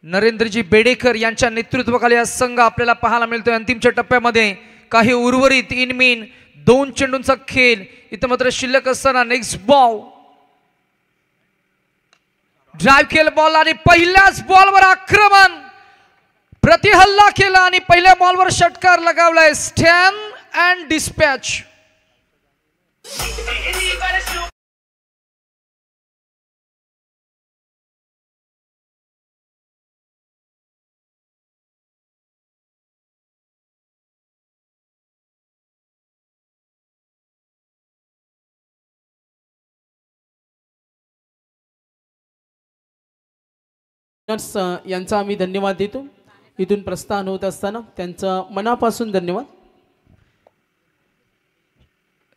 नरेंद्रजी बेडेकर यांच्या नेतृत्वाखाली हा संघ आपल्याला पाहायला मिळतोय अंतिमच्या टप्प्यामध्ये. काही उर्वरित इनमीन 2 चेंडूंचा खेळ इथं मात्र शिल्लक असताना नेक्स्ट बॉल ड्राइव्ह केलं बॉल आणि पहिल्याच बॉलवर आक्रमण, प्रतिहल्ला केला आणि पहिल्या बॉलवर षटकार लगावलाय. Stan and dispatch. यांचा आम्ही धन्यवाद देतो. इथून प्रस्थान होत असताना त्यांचं मनापासून धन्यवाद.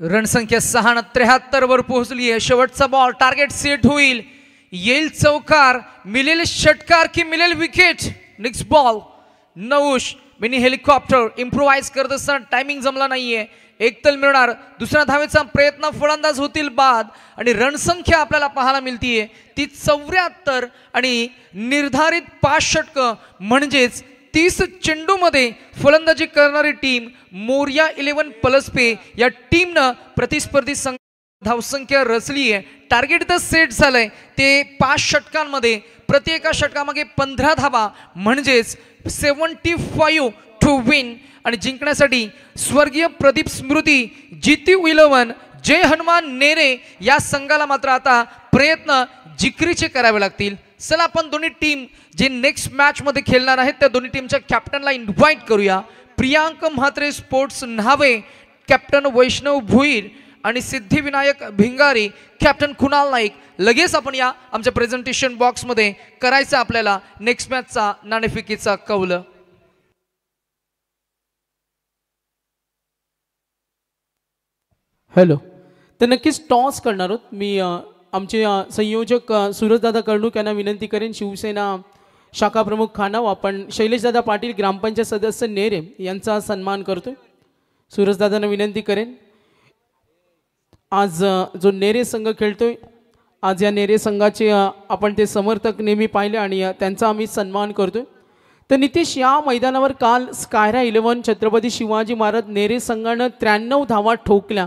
रणसंख्या 6-73 वर पोहोचली आहे. शेवटचा बॉल, टार्गेट सेट होईल, येईल चौकार, मिळेल षटकार की मिळेल विकेट. नेक्स्ट बॉल, नवुश मिनी हेलिकॉप्टर इम्प्रोवाइज करत असताना टायमिंग जमला नाहीये. एक तल मिळणार, दुसऱ्या धावेचा प्रयत्न, फलंदाज होतील बाद आणि रणसंख्या आपल्याला पाहायला मिळतीये ती 74 आणि निर्धारित 5 षटकं म्हणजेच 30 चेंडूमध्ये फलंदाजी करणारी टीम मोरिया 11 पलसपे या टीमनं प्रतिस्पर्धी संघ धावसंख्या रचली आहे. टार्गेट तर सेट झालंय ते 5 षटकांमध्ये, प्रति एका षटकामागे 15 धावा म्हणजेच 75 टू विन. आणि जिंकण्यासाठी स्वर्गीय प्रदीप स्मृती जीती 11 जय हनुमान नेरे या संघाला मात्र आता प्रयत्न जिकरीचे करावे लागतील. चला आपण दोन्ही टीम जे नेक्स्ट मॅच मध्ये खेळणार आहेत त्या दोन्ही टीमच्या कॅप्टनला इन्व्हाइट करूया. प्रियांक म्हात्रे स्पोर्ट्स न्हावे कॅप्टन वैष्णव भुईर आणि सिद्धिविनायक भिंगारी कॅप्टन कुणाल नाईक. लगेच आपण या आमच्या प्रेझेंटेशन बॉक्स मध्ये करायचा आपल्याला नेक्स्ट मॅचचा नाणेफेकीचा कौल. हॅलो, तर नक्कीच टॉस करणार आहोत. मी आमचे संयोजक सूरजदादा कर्णूक यांना विनंती करेन, शिवसेना शाखा प्रमुख खानाव आपण शैलेशदादा पाटील ग्रामपंचायत सदस्य नेरे यांचा सन्मान करतोय. सूरजदादांना विनंती करेन, आज जो नेरे संघ खेळतोय आज या नेरे संघाचे आपण ते समर्थक नेहमी पाहिले आणि त्यांचा आम्ही सन्मान करतोय. तर नितीश, या मैदानावर काल स्कायरा 11 छत्रपती शिवाजी महाराज नेरे संघानं 93 धावा ठोकल्या,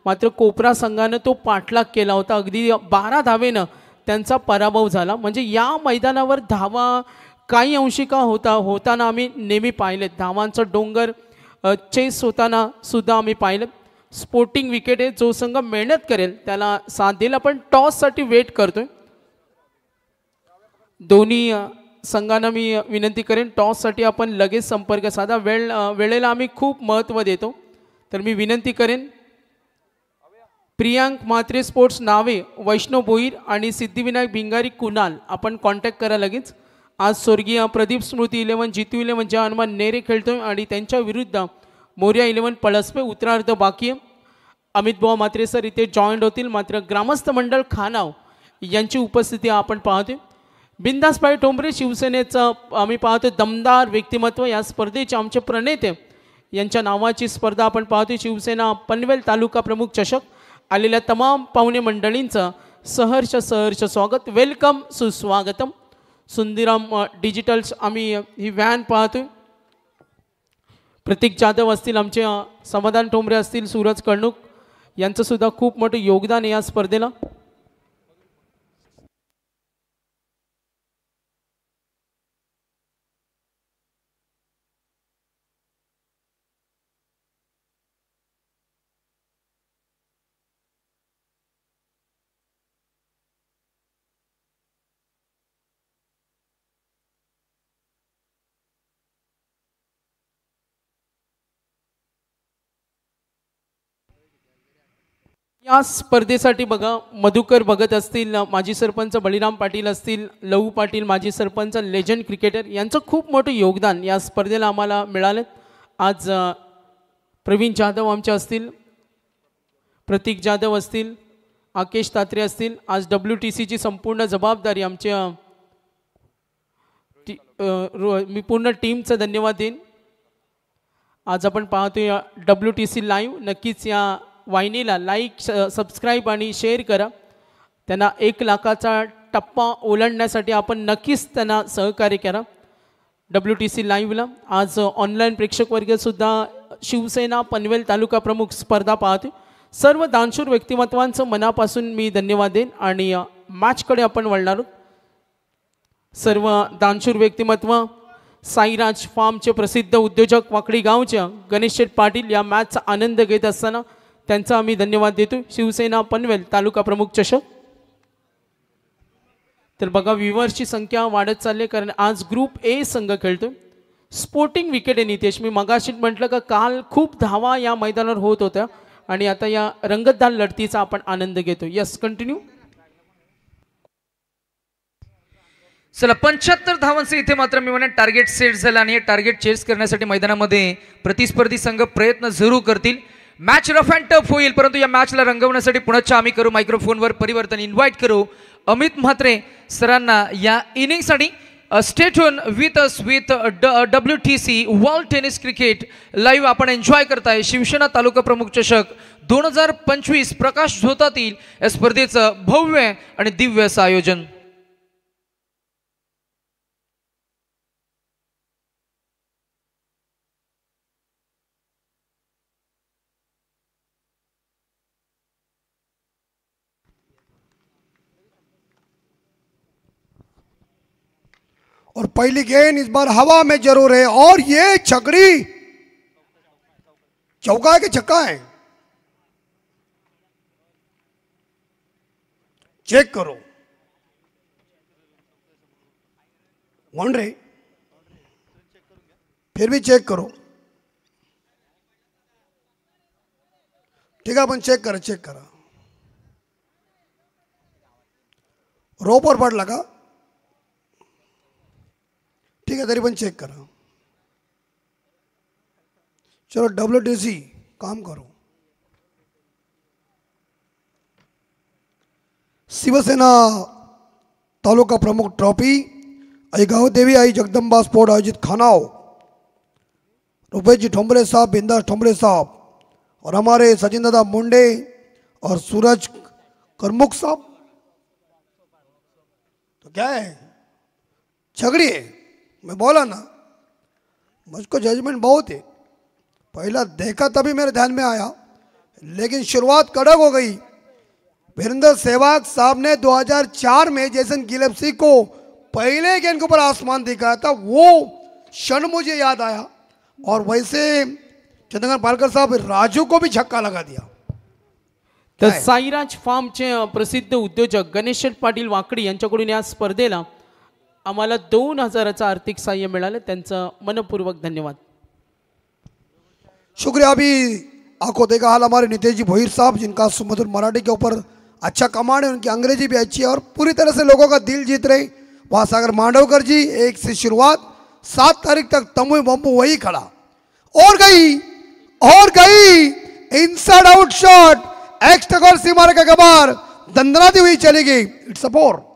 मात्र कोपरा संघानं तो पाठलाग केला होता. अगदी 12 धावेनं त्यांचा पराभव झाला. म्हणजे या मैदानावर धावा काही अंशी का होताना आम्ही नेहमी पाहिलेत. धावांचा डोंगर चेस होताना सुद्धा आम्ही पाहिलं. स्पोर्टिंग विकेट आहे, जो संघ मेहनत करेल त्याला साथ देईल. आपण टॉससाठी वेट करतोय. दोन्ही संघांना मी विनंती करेन, टॉससाठी आपण लगेच संपर्क साधा. वेळेला आम्ही खूप महत्त्व देतो. तर मी विनंती करेन, प्रियांक म्हात्रे स्पोर्ट्स नावे वैष्णव भोईर आणि सिद्धिविनायक भिंगारी कुणाल आपण कॉन्टॅक्ट करा लगेच. आज स्वर्गीय प्रदीप स्मृती 11 जीतू 11 जय हनुमान नेरे खेळतोय आणि त्यांच्या विरुद्ध मोरिया 11 पळसपे. उत्तरार्ध बाकी आहे. अमित भाऊ म्हात्रे सर इथे जॉईंट होतील, मात्र ग्रामस्थ मंडळ खानाव यांची उपस्थिती आपण पाहतोय. बिंदासभाई ठोंबरे शिवसेनेचं आम्ही पाहतोय दमदार व्यक्तिमत्व. या स्पर्धेचे आमचे प्रणेते यांच्या नावाची स्पर्धा आपण पाहतोय. शिवसेना पनवेल तालुका प्रमुख चषक. आलेल्या तमाम पाहुणे मंडळींचं सहर्ष स्वागत, वेलकम, सुस्वागतम. सुंदीराम डिजिटल्स आम्ही ही व्हॅन पाहतोय. प्रतीक जाधव असतील, आमचे समाधान ठोंबरे असतील, सूरज कर्णूक यांचं सुद्धा खूप मोठं योगदान आहे या स्पर्धेला. या स्पर्धेसाठी बघा, मधुकर भगत असतील, माजी सरपंच बळीराम पाटील असतील, लहू पाटील माजी सरपंच, लेजंड क्रिकेटर यांचं खूप मोठं योगदान या स्पर्धेला आम्हाला मिळालं. आज प्रवीण जाधव आमचे असतील, प्रतीक जाधव असतील, आकेश तात्रे असतील. आज WTCची संपूर्ण जबाबदारी आमच्या मी पूर्ण टीमचं धन्यवाद देईन. आज आपण पाहतोय WTC लाईव्ह. नक्कीच या वाहिनीला लाईक, सबस्क्राईब आणि शेअर करा. त्यांना 1 लाखाचा टप्पा ओलांडण्यासाठी आपण नक्कीच त्यांना सहकार्य करा. WTC लाईव्हला आज ऑनलाईन प्रेक्षक वर्गसुद्धा शिवसेना पनवेल तालुका प्रमुख स्पर्धा पाहते. सर्व दानशूर व्यक्तिमत्वांचं मनापासून मी धन्यवाद देईन आणि मॅचकडे आपण वळणार आहोत. सर्व दानशूर व्यक्तिमत्व, साईराज फार्मचे प्रसिद्ध उद्योजक वाकडी गावच्या गणेश शेठ पाटील या मॅचचा आनंद घेत असताना त्यांचा आम्ही धन्यवाद देतो. शिवसेना पनवेल तालुका प्रमुख चषक. तर बघा, व्ह्यूअर्सची संख्या वाढत चालली, कारण आज ग्रुप ए संघ खेळतो. स्पोर्टिंग विकेट आहे नितेश. मी मगाशी म्हटलं का काल खूप धावा या मैदानावर होत होत्या आणि आता या रंगतदार लढतीचा आपण आनंद घेतो. Yes, continue. चला 75 धावांचे इथे मात्र मी म्हणेन टार्गेट सेट झालं आणि हे टार्गेट चेस करण्यासाठी मैदानामध्ये प्रतिस्पर्धी संघ प्रयत्न जरूर करतील. मॅच रफ अँड टफ होईल, परंतु या मॅचला रंगवण्यासाठी पुन्हा आम्ही करू मायक्रोफोनवर परिवर्तन इन्व्हाइट करू अमित म्हात्रे सरांना या इनिंगसाठी. Stay tune with us with WTC world tennis cricket live आपण एन्जॉय करताय. शिवसेना तालुका प्रमुख चषक 2025 प्रकाश झोतातील या स्पर्धेचं भव्य आणि दिव्य असं आयोजन. और पहली गेंद इस बार हवा में जरूर है और ये छकड़ी चौका है कि छक्का है, चेक करो. वन रे फिर भी चेक करो. ठीक है अपन चेक करा रोप और पड लगा. ठीक है तरी पण चेक करा. चलो WTC काम करो. शिवसेना तालुका प्रमुख ट्रॉफी गाँव देवी आई जगदम्बा स्पोर्ट आयोजित खानाओ रुपेश जी ठोंबरे साहब, बिंदास ठोंबरे साहब और हमारे सचिन दादा मुंडे और सूरज करमुख साहब. तो क्या है, छगड़ी है. मैं बोला ना मुझको जजमेंट बहुत है. पहला देखा तभी मेरे ध्यान में आया, लेकिन शुरुआत कड़क हो गई. वीरेंद्र सहवाग साहब ने 2004 में जैसन गिलेप्सी को पहले गेंद के ऊपर आसमान दिखाया था, वो क्षण मुझे याद आया. और वैसे चंद्रकांत पालकर साहब राजू को भी छक्का लगा दिया. तर साईराज फार्मचे प्रसिद्ध उद्योजक गणेश पाटील वाकडी यांच्याकडून या स्पर्धेला आम्हाला 2000चं आर्थिक सहाय्य मिळालं. त्यांचं मनपूर्वक धन्यवाद. शुक्रिया. अभी आपको देखा हाल हमारे नितेश जी भोईर साहब, जिनका सुमधुर मराठी के ऊपर अच्छा कमांड है, उनकी अंग्रेजी भी अच्छी है और पूरी तरह से लोगों का दिल जीत रहे. वहाँ सागर मांडवकर जी एक से शुरुआत 7 तारीख तक तमु बम्बू वही खड़ा और गई इनसाइड आउट शॉट एक्स्ट्रा गोल सीमा रेखा के बाहर दंदनाती हुई चली गई. It's a 4.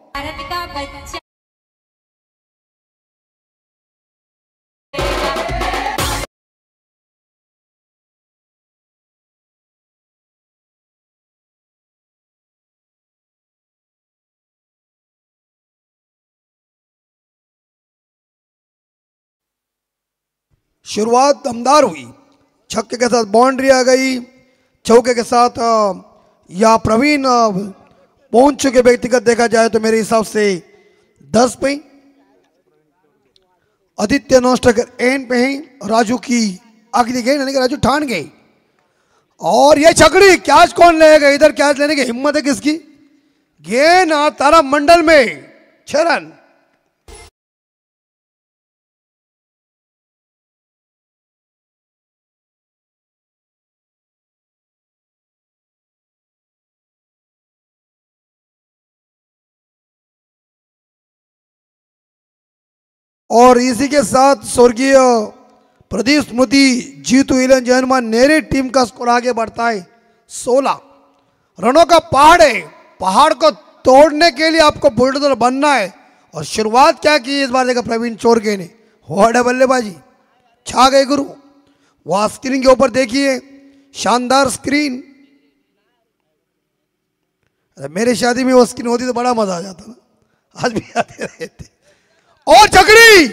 शुरुआत दमदार हुई. छक्के के साथ बाउंड्री आ गई, चौके के साथ या प्रवीण पहुंच चुके व्यक्तिगत देखा जाए तो मेरे हिसाब से 10 पे. आदित्य नौस्टकर एंड पे हैं. राजू की अगली गेंद यानी कि राजू ठान गए और ये छकड़ी कैच कौन लेगा. इधर कैच लेने की हिम्मत है किसकी. गेंद तारा मंडल में 6 रन. और इसी के साथ स्वर्गीय प्रदीप स्मृति जीतू इलन जैनमान नेरी टीम का स्कोर आगे बढ़ता है 16 रनों का पहाड़ है. पहाड़ को तोड़ने के लिए आपको बुलडोजर बनना है. और शुरुआत क्या की इस बार देखा प्रवीण चोरगे ने. होड़ा बल्लेबाजी छा गए गुरु. वहाँ स्क्रीन के ऊपर देखिए शानदार स्क्रीन. मेरी शादी में वो स्क्रीन होती तो बड़ा मजा आ जाता ना. आज भी आते रहते. और छकड़ी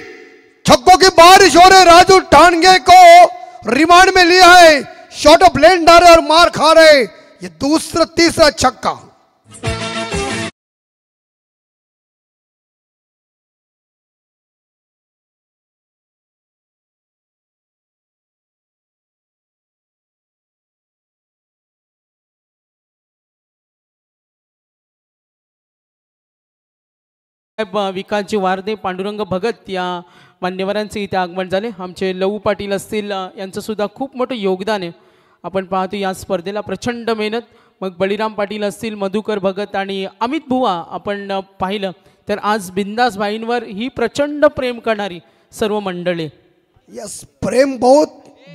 छक्कों की बारिश हो रही. राजू टानगे को रिमांड में लिया है. शॉट ऑफ लेन डाले और मार खा रहे. ये दूसरा तीसरा छक्का. विकासजी वारदे, पांडुरंग भगत या मान्यवरांचे इथे आगमन झाले. आमचे लवू पाटील असतील यांचं सुद्धा खूप मोठं योगदान आहे. आपण पाहतो या स्पर्धेला प्रचंड मेहनत. मग बळीराम पाटील असतील, मधुकर भगत आणि अमित बुवा आपण पाहिलं तर आज बिंदास भाईंवर ही प्रचंड प्रेम करणारी सर्व मंडळी. यस, प्रेम बहुत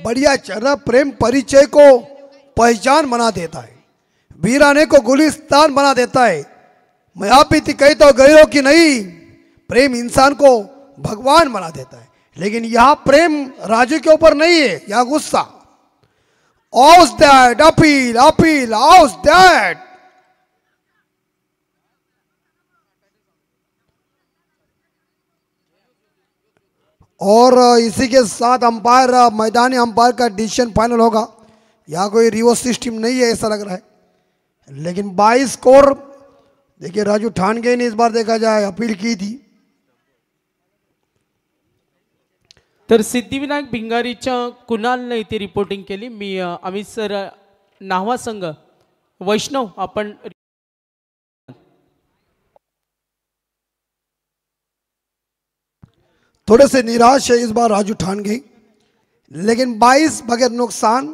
बढ़िया चल रहा. प्रेम परिचय को पहचान बना देता है, वीराने को गुलिस्तान बना देता है. मैं आप भी कहता हूँ गैरों की नहीं, प्रेम इंसान को भगवान बना देता है. लेकिन यहाँ प्रेम राजू के ऊपर नहीं है, यहाँ गुस्सा. How's that? Appeal appeal, how's that? और इसी के साथ अंपायर, मैदानी अंपायर का डिसीजन फाइनल होगा. यहाँ कोई रिवर्स सिस्टम नहीं है ऐसा लग रहा है. लेकिन 22 स्कोर देखिए, राजू ठाणगे ने इस बार देखा जाए अपील की थी. तर सिद्धिविनायक भिंगारीच्या कुणालने इथे रिपोर्टिंग केली. मी अमित सर नाहवा संघ वैष्णव आपण थोड़े से निराश है इस बार राजू ठाणगे, लेकिन 22 बगैर नुकसान.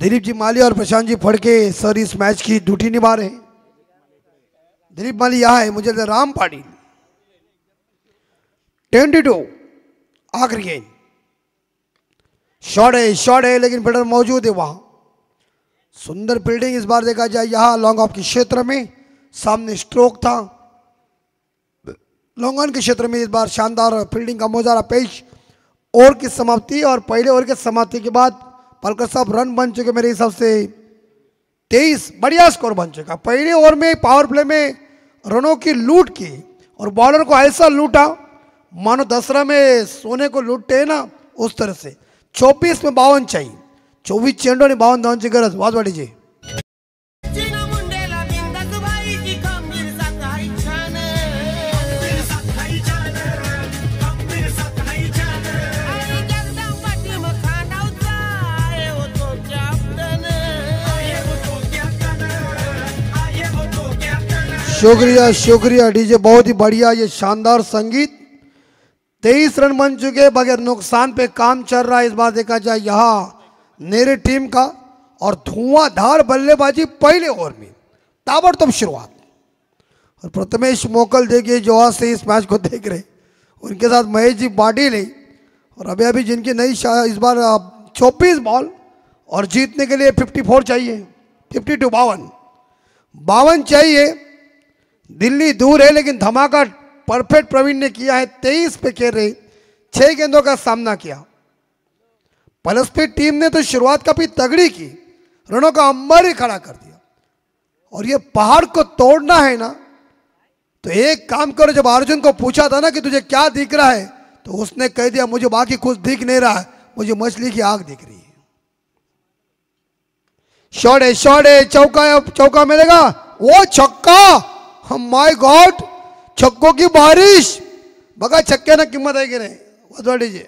दिलीप जी माली और प्रशांत जी फड़के सर इस मैच की ड्यूटी निभा रहे हैं. दिलीप माली यहाँ है, मुझे राम पाटिल. 22 आखिरी गेंद, शॉट है लेकिन फील्डर मौजूद है वहां. सुंदर फील्डिंग इस बार देखा जाए यहाँ लॉन्ग ऑफ के क्षेत्र में. सामने स्ट्रोक था, लॉन्ग ऑन के क्षेत्र में इस बार शानदार फील्डिंग का मुजाहरा पेश. ओवर की समाप्ति और पहले ओवर की समाप्ति के बाद पलकर साहब रन बन चुके मेरे हिसाब से 23. बढ़िया स्कोर बन चुका. पहले ओवर में पावर प्ले में रनों की लूट की और बॉलर को ऐसा लूटा मानो दसरा में सोने को लूटते हैं ना, उस तरह से. 24 में 52 चाहिए. 24 चेंडू आणि 52 धावांची गरज. वाजवाडीची शुक्रिया शुक्रिया डीजे, बहुत ही बढ़िया ये शानदार संगीत. 23 रन बन चुके बगैर नुकसान पे काम चल रहा है इस बार देखा जाए यहाँ नेरे टीम का. और धुआंधार बल्लेबाजी पहले ओवर में, ताबड़तोड़ शुरुआत. और प्रथमेश मोकल देखिए जो आज से इस मैच को देख रहे, उनके साथ महेश जी पाटिल है. और अभी अभी जिनकी नई इस बार 24 बॉल और जीतने के लिए 54 चाहिए. 52 52 चाहिए. दिल्ली दूर है लेकिन धमाका परफेक्ट प्रवीण ने किया है. 23 पे खेल रहे, 6 गेंदों का सामना किया. प्लस पे टीम ने तो शुरुआत काफी तगड़ी की, रनों का अंबर ही खड़ा कर दिया. और ये पहाड़ को तोड़ना है ना, तो एक काम करो. जब अर्जुन को पूछा था ना कि तुझे क्या दिख रहा है, तो उसने कह दिया मुझे बाकी कुछ दिख नहीं रहा है, मुझे मछली की आग दिख रही है. शॉट है, चौका मिलेगा. वो छक्का, माय गॉड, छक्कों की बारिश. बघा छक्क्यानं किंमत आहे की नाही. वाजवाडीची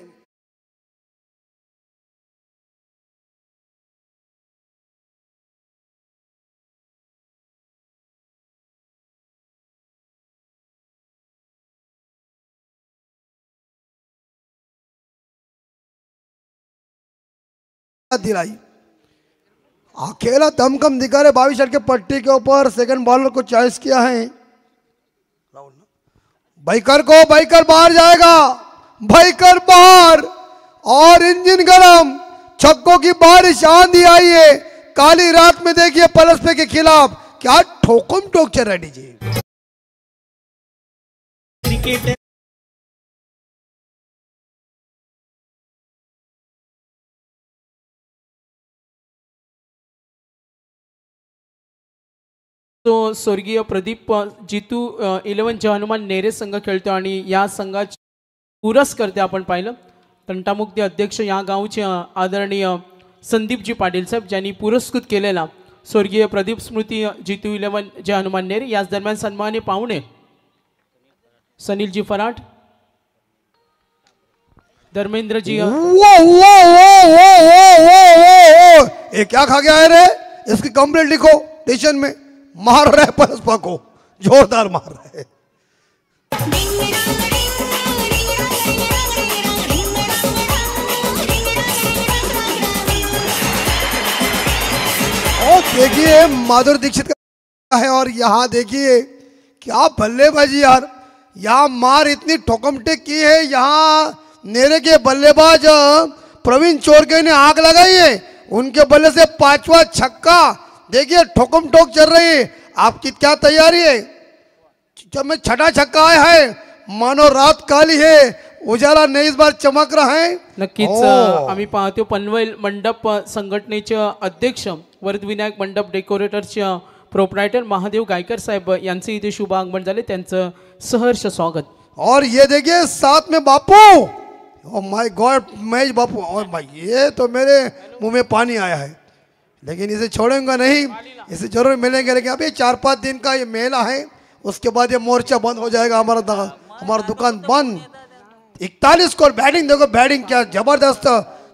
दिलाई. अकेला दमकम दिखा रहे 22 रन के पट्टी के ऊपर. सेकंड बॉलर को चॉइस किया है बाइकर बाहर जाएगा, बाइकर बाहर. और इंजन गरम, छक्कों की बारिश, आंधी आई है. काली रात में देखिए पलस्पे के खिलाफ क्या ठोकम ठोक चल रहा है डीजे. क्रिकेट तो स्वर्गीय प्रदीप जितू 11 जे हनुमान नेरे संघ खेळतो आणि या संघाचे पुरस्कर्ते आपण पाहिलं तंटामुक्ती अध्यक्ष या गावचे आदरणीय संदीपजी पाटील साहेब ज्यांनी पुरस्कृत केलेला स्वर्गीय प्रदीप स्मृती जितू 11 जे हनुमान नेरे. याच दरम्यान सन्माननीय पाहुणे सनीलजी फराट, धर्मेंद्र जी. ये क्या खा गया है रे, इसकी कंप्लेंट लिखो स्टेशन में. मार रहा है परस्पर को, जोरदार मार रहा है। और देखिए माधुरी दीक्षित का है, और यहाँ देखिए क्या बल्लेबाजी यार, यहाँ मार इतनी ठोकमटेक की है। यहाँ नेरे के बल्लेबाज प्रवीण चोरगे ने आग लगाई है, उनके बल्ले से 5वां छक्का। देखिए ठोकम ठोक चल रही है, आपकी क्या तैयारी है? जब में छठा छक्का आया है, मानो रात काली है, उजाला नहीं इस बार चमक रहा है। नक्कीच आम्ही पाहतो पनवेल मंडप संघटनेचे अध्यक्ष वरदविनायक मंडप डेकोरेटरचे प्रोप्रायटर महादेव गायकर साहेब यांचे इथे शुभ आगमन झाले, त्यांचं सहर्ष स्वागत। और ये देखिए साथ में बापू, ओ माय गॉड महेश बापू, और भाई ये तो मेरे मुंह में पानी आया है, लेकिन इसे छोड़ूंगा नहीं, इसे जरूर मिलेंगे। लेकिन अभी 4-5 दिन का ये मेला है, उसके बाद ये मोर्चा बंद हो जाएगा, हमारा दुकान बंद। 41 स्कोर बैटिंग, देखो बैटिंग क्या जबरदस्त,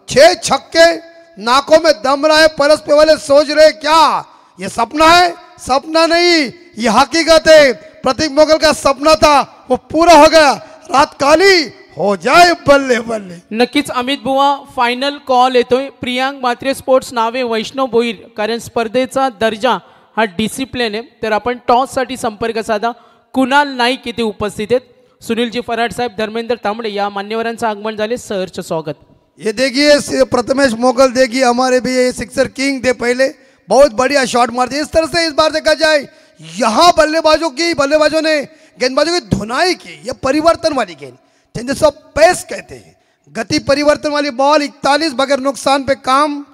6 छक्के, नाकों में दम रहा है। परस्पर वाले सोच रहे क्या ये सपना है? सपना नहीं, ये हकीकत है। प्रतीक मोगल का सपना था, वो पूरा हो गया, रात काली हो जाए बल्ले बल्ले। नक्कीच अमित बुवा, फायनल कॉल येतोय। प्रियांक मात्रे स्पोर्ट्स नावे वैष्णव भोईर, कारण स्पर्धेचा दर्जा हा डिसिप्लिन आहे, तर आपण टॉस साठी संपर्क साधा। कुणाल नाईक इथे उपस्थित आहेत, सुनीलजी फराड साहेब, धर्मेंद्र तांबडे या मान्यवरांचं आगमन झाले, सहर्ष स्वागत। ये देखिए प्रथमेश मोगल, देखिए हमारे भी ये सिक्सर किंग थे पहले, बहुत बढ़िया शॉट मारते। इस तरह से इस बार देखा जाए यहाँ बल्लेबाजों ने गेंदबाजों की धुनाई की, ये परिवर्तन वाली गेंद, चेंजेस ऑफ पेस कहते हैं, गति परिवर्तन वाली बॉल, 41 बगैर नुकसान पे काम।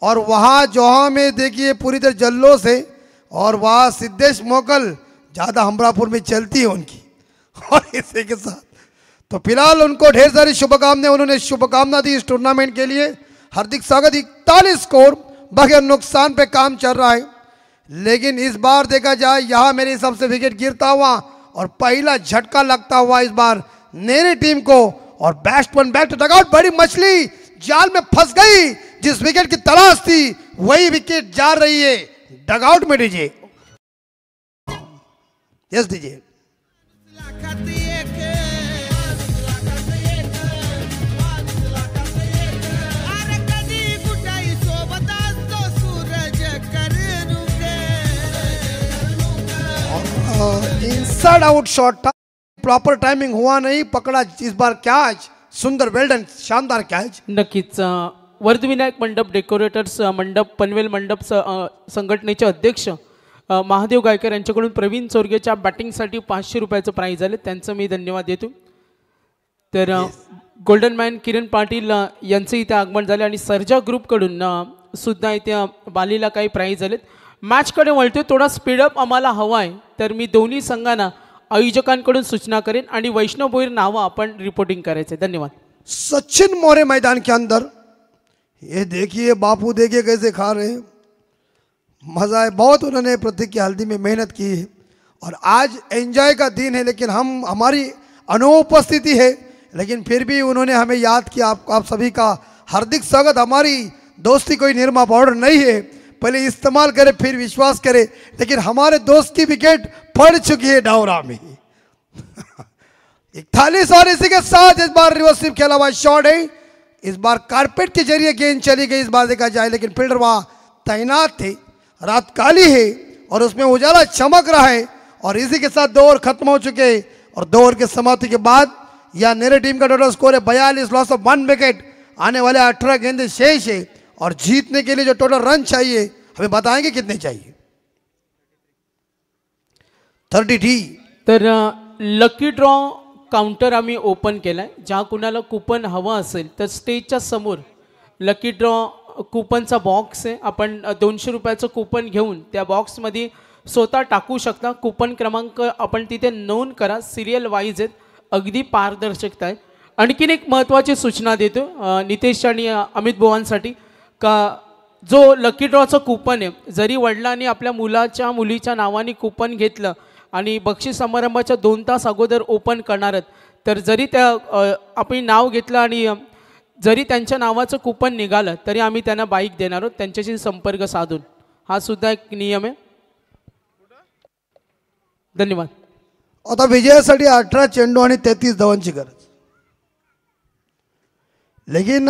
और वहाँ जोहा में देखिए पूरी तरह जल्लोष है, और वहाँ सिद्धेश मोगल ज़्यादा हमरापुर में चलती है उनकी। और इसी के साथ तो फिलहाल उनको ढेर सारी शुभकामनाएं, उन्होंने शुभकामना दी इस टूर्नामेंट के लिए, हार्दिक स्वागत। 41 स्कोर बगैर नुकसान पे काम चल रहा है। लेकिन इस बार देखा जाए यहाँ मेरे हिसाब से विकेट गिरता हुआ और पहला झटका लगता हुआ इस बार नेरी टीम को, और बैट्समैन बैक टू डगआउट, बड़ी मछली जाल में फंस गई। जिस विकेट की तलाश थी वही विकेट जा रही है डगआउट में। दीजिए, यस दीजिए। इनसाइड आउट शॉट था, प्रॉपर टाइमिंग हुआ नहीं, पकड़ा इस बार कैच, सुंदर, वेल्डन, शानदार कैच। नक्कीच वरदविनायक मंडप डेकोरेटर्स मंडप पनवेल मंडप संघटनेचे अध्यक्ष महादेव गायकर यांच्याकडून प्रवीण चोरगेच्या बॅटिंगसाठी 500 रुपयाचं प्राइज आले, त्यांचं मी धन्यवाद देतो। तर गोल्डन मॅन किरण पाटील यांचं इथे आगमन झाले, आणि सर्जा ग्रुपकडून सुद्धा इथे बालीला काही प्राइज आलेत। मॅचकडे वळतोय, थोडा स्पीडअप आम्हाला हवा आहे, तर मी दोन्ही संघांना आयोजकांकडून सूचना करेन आणि वैष्णव भोईर नावं आपण रिपोर्टिंग करायचे। धन्यवाद। सचिन मोरे मैदान के अंदर, ये देखिए बापू, देखिए कैसे खा रहे हैं, मज़ा है बहुत। उन्होंने प्रतीक की हल्दी में मेहनत की है, और आज एंजॉय का दिन है, लेकिन हमारी अनुपस्थिति है, लेकिन फिर भी उन्होंने हमें याद किया। आप सभी का हार्दिक स्वागत। हमारी दोस्ती कोई निरमा पाउडर नहीं है, पहले इस्तेमाल करे फिर विश्वास करे, लेकिन हमारे दोस्त की विकेट पड़ चुकी है डावरा में। 41, और इसी के साथ इस बार रिवर्स स्वीप खेला हुआ शॉट है, इस बार कारपेट के जरिए गेंद चली गई इस बार देखा जाए, लेकिन फील्डर वहाँ तैनात थे। रात काली है और उसमें उजाला चमक रहा है, और इसी के साथ 2 ओवर खत्म हो चुके हैं, और 2 ओवर के समाप्ति के बाद यह नेरे टीम का टोटल स्कोर है 42, लॉस ऑफ 1 विकेट। आने वाले 18 गेंदे शेष है, और जीतने के लिए जो टोटल रन चाहिए हमें बताएंगे कितने चाहिए। 33। तर लकी ड्रॉ काउंटर आम्ही ओपन केलाय, ज्या कुणाला कुपन हवं असेल तर स्टेजच्या समोर लकी ड्रॉ कुपनचा बॉक्स आहे, आपण 200 रुपयाचं कुपन घेऊन त्या बॉक्समध्ये स्वतः टाकू शकता। कुपन क्रमांक आपण तिथे नोंद करा, सिरियल वाईज आहेत, अगदी पारदर्शकता आहे। आणखीन एक महत्त्वाची सूचना देतो नितेश आणि अमित बुवांसाठी, का जो लकी ड्रॉचं कूपन आहे, जरी वडिलांनी आपल्या मुलीच्या नावाने कूपन घेतलं आणि बक्षीस समारंभाच्या 2 तास अगोदर ओपन करणार आहेत, तर जरी त्या आपण नाव घेतलं आणि जरी त्यांच्या नावाचं कूपन निघालं तरी आम्ही त्यांना बाईक देणार आहोत, त्यांच्याशी संपर्क साधून। हा सुद्धा एक नियम आहे। धन्यवाद. आता विजयासाठी 18 चेंडू आणि 33 धावांची गरज. लेकिन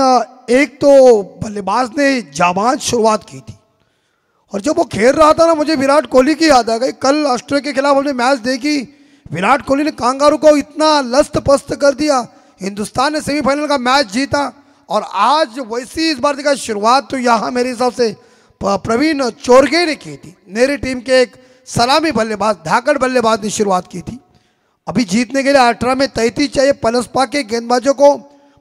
एक तो बल्लेबाज ने जाबाज शुरुआत की थी और जब वो खेल रहा था ना मुझे विराट कोहली की याद आ गई. कल ऑस्ट्रेलिया के खिलाफ हमने मैच देखी, विराट कोहली ने कांगारू को इतना लस्त पस्त कर दिया, हिंदुस्तान ने सेमीफाइनल का मैच जीता. और आज वैसी इस बार का शुरुआत तो यहाँ मेरे हिसाब से प्रवीण चोरगे ने की थी. मेरी टीम के एक सलामी बल्लेबाज धाकड़ बल्लेबाज ने शुरुआत की थी. अभी जीतने के लिए 18 में 33 चाहिए. पलसपा के गेंदबाजों को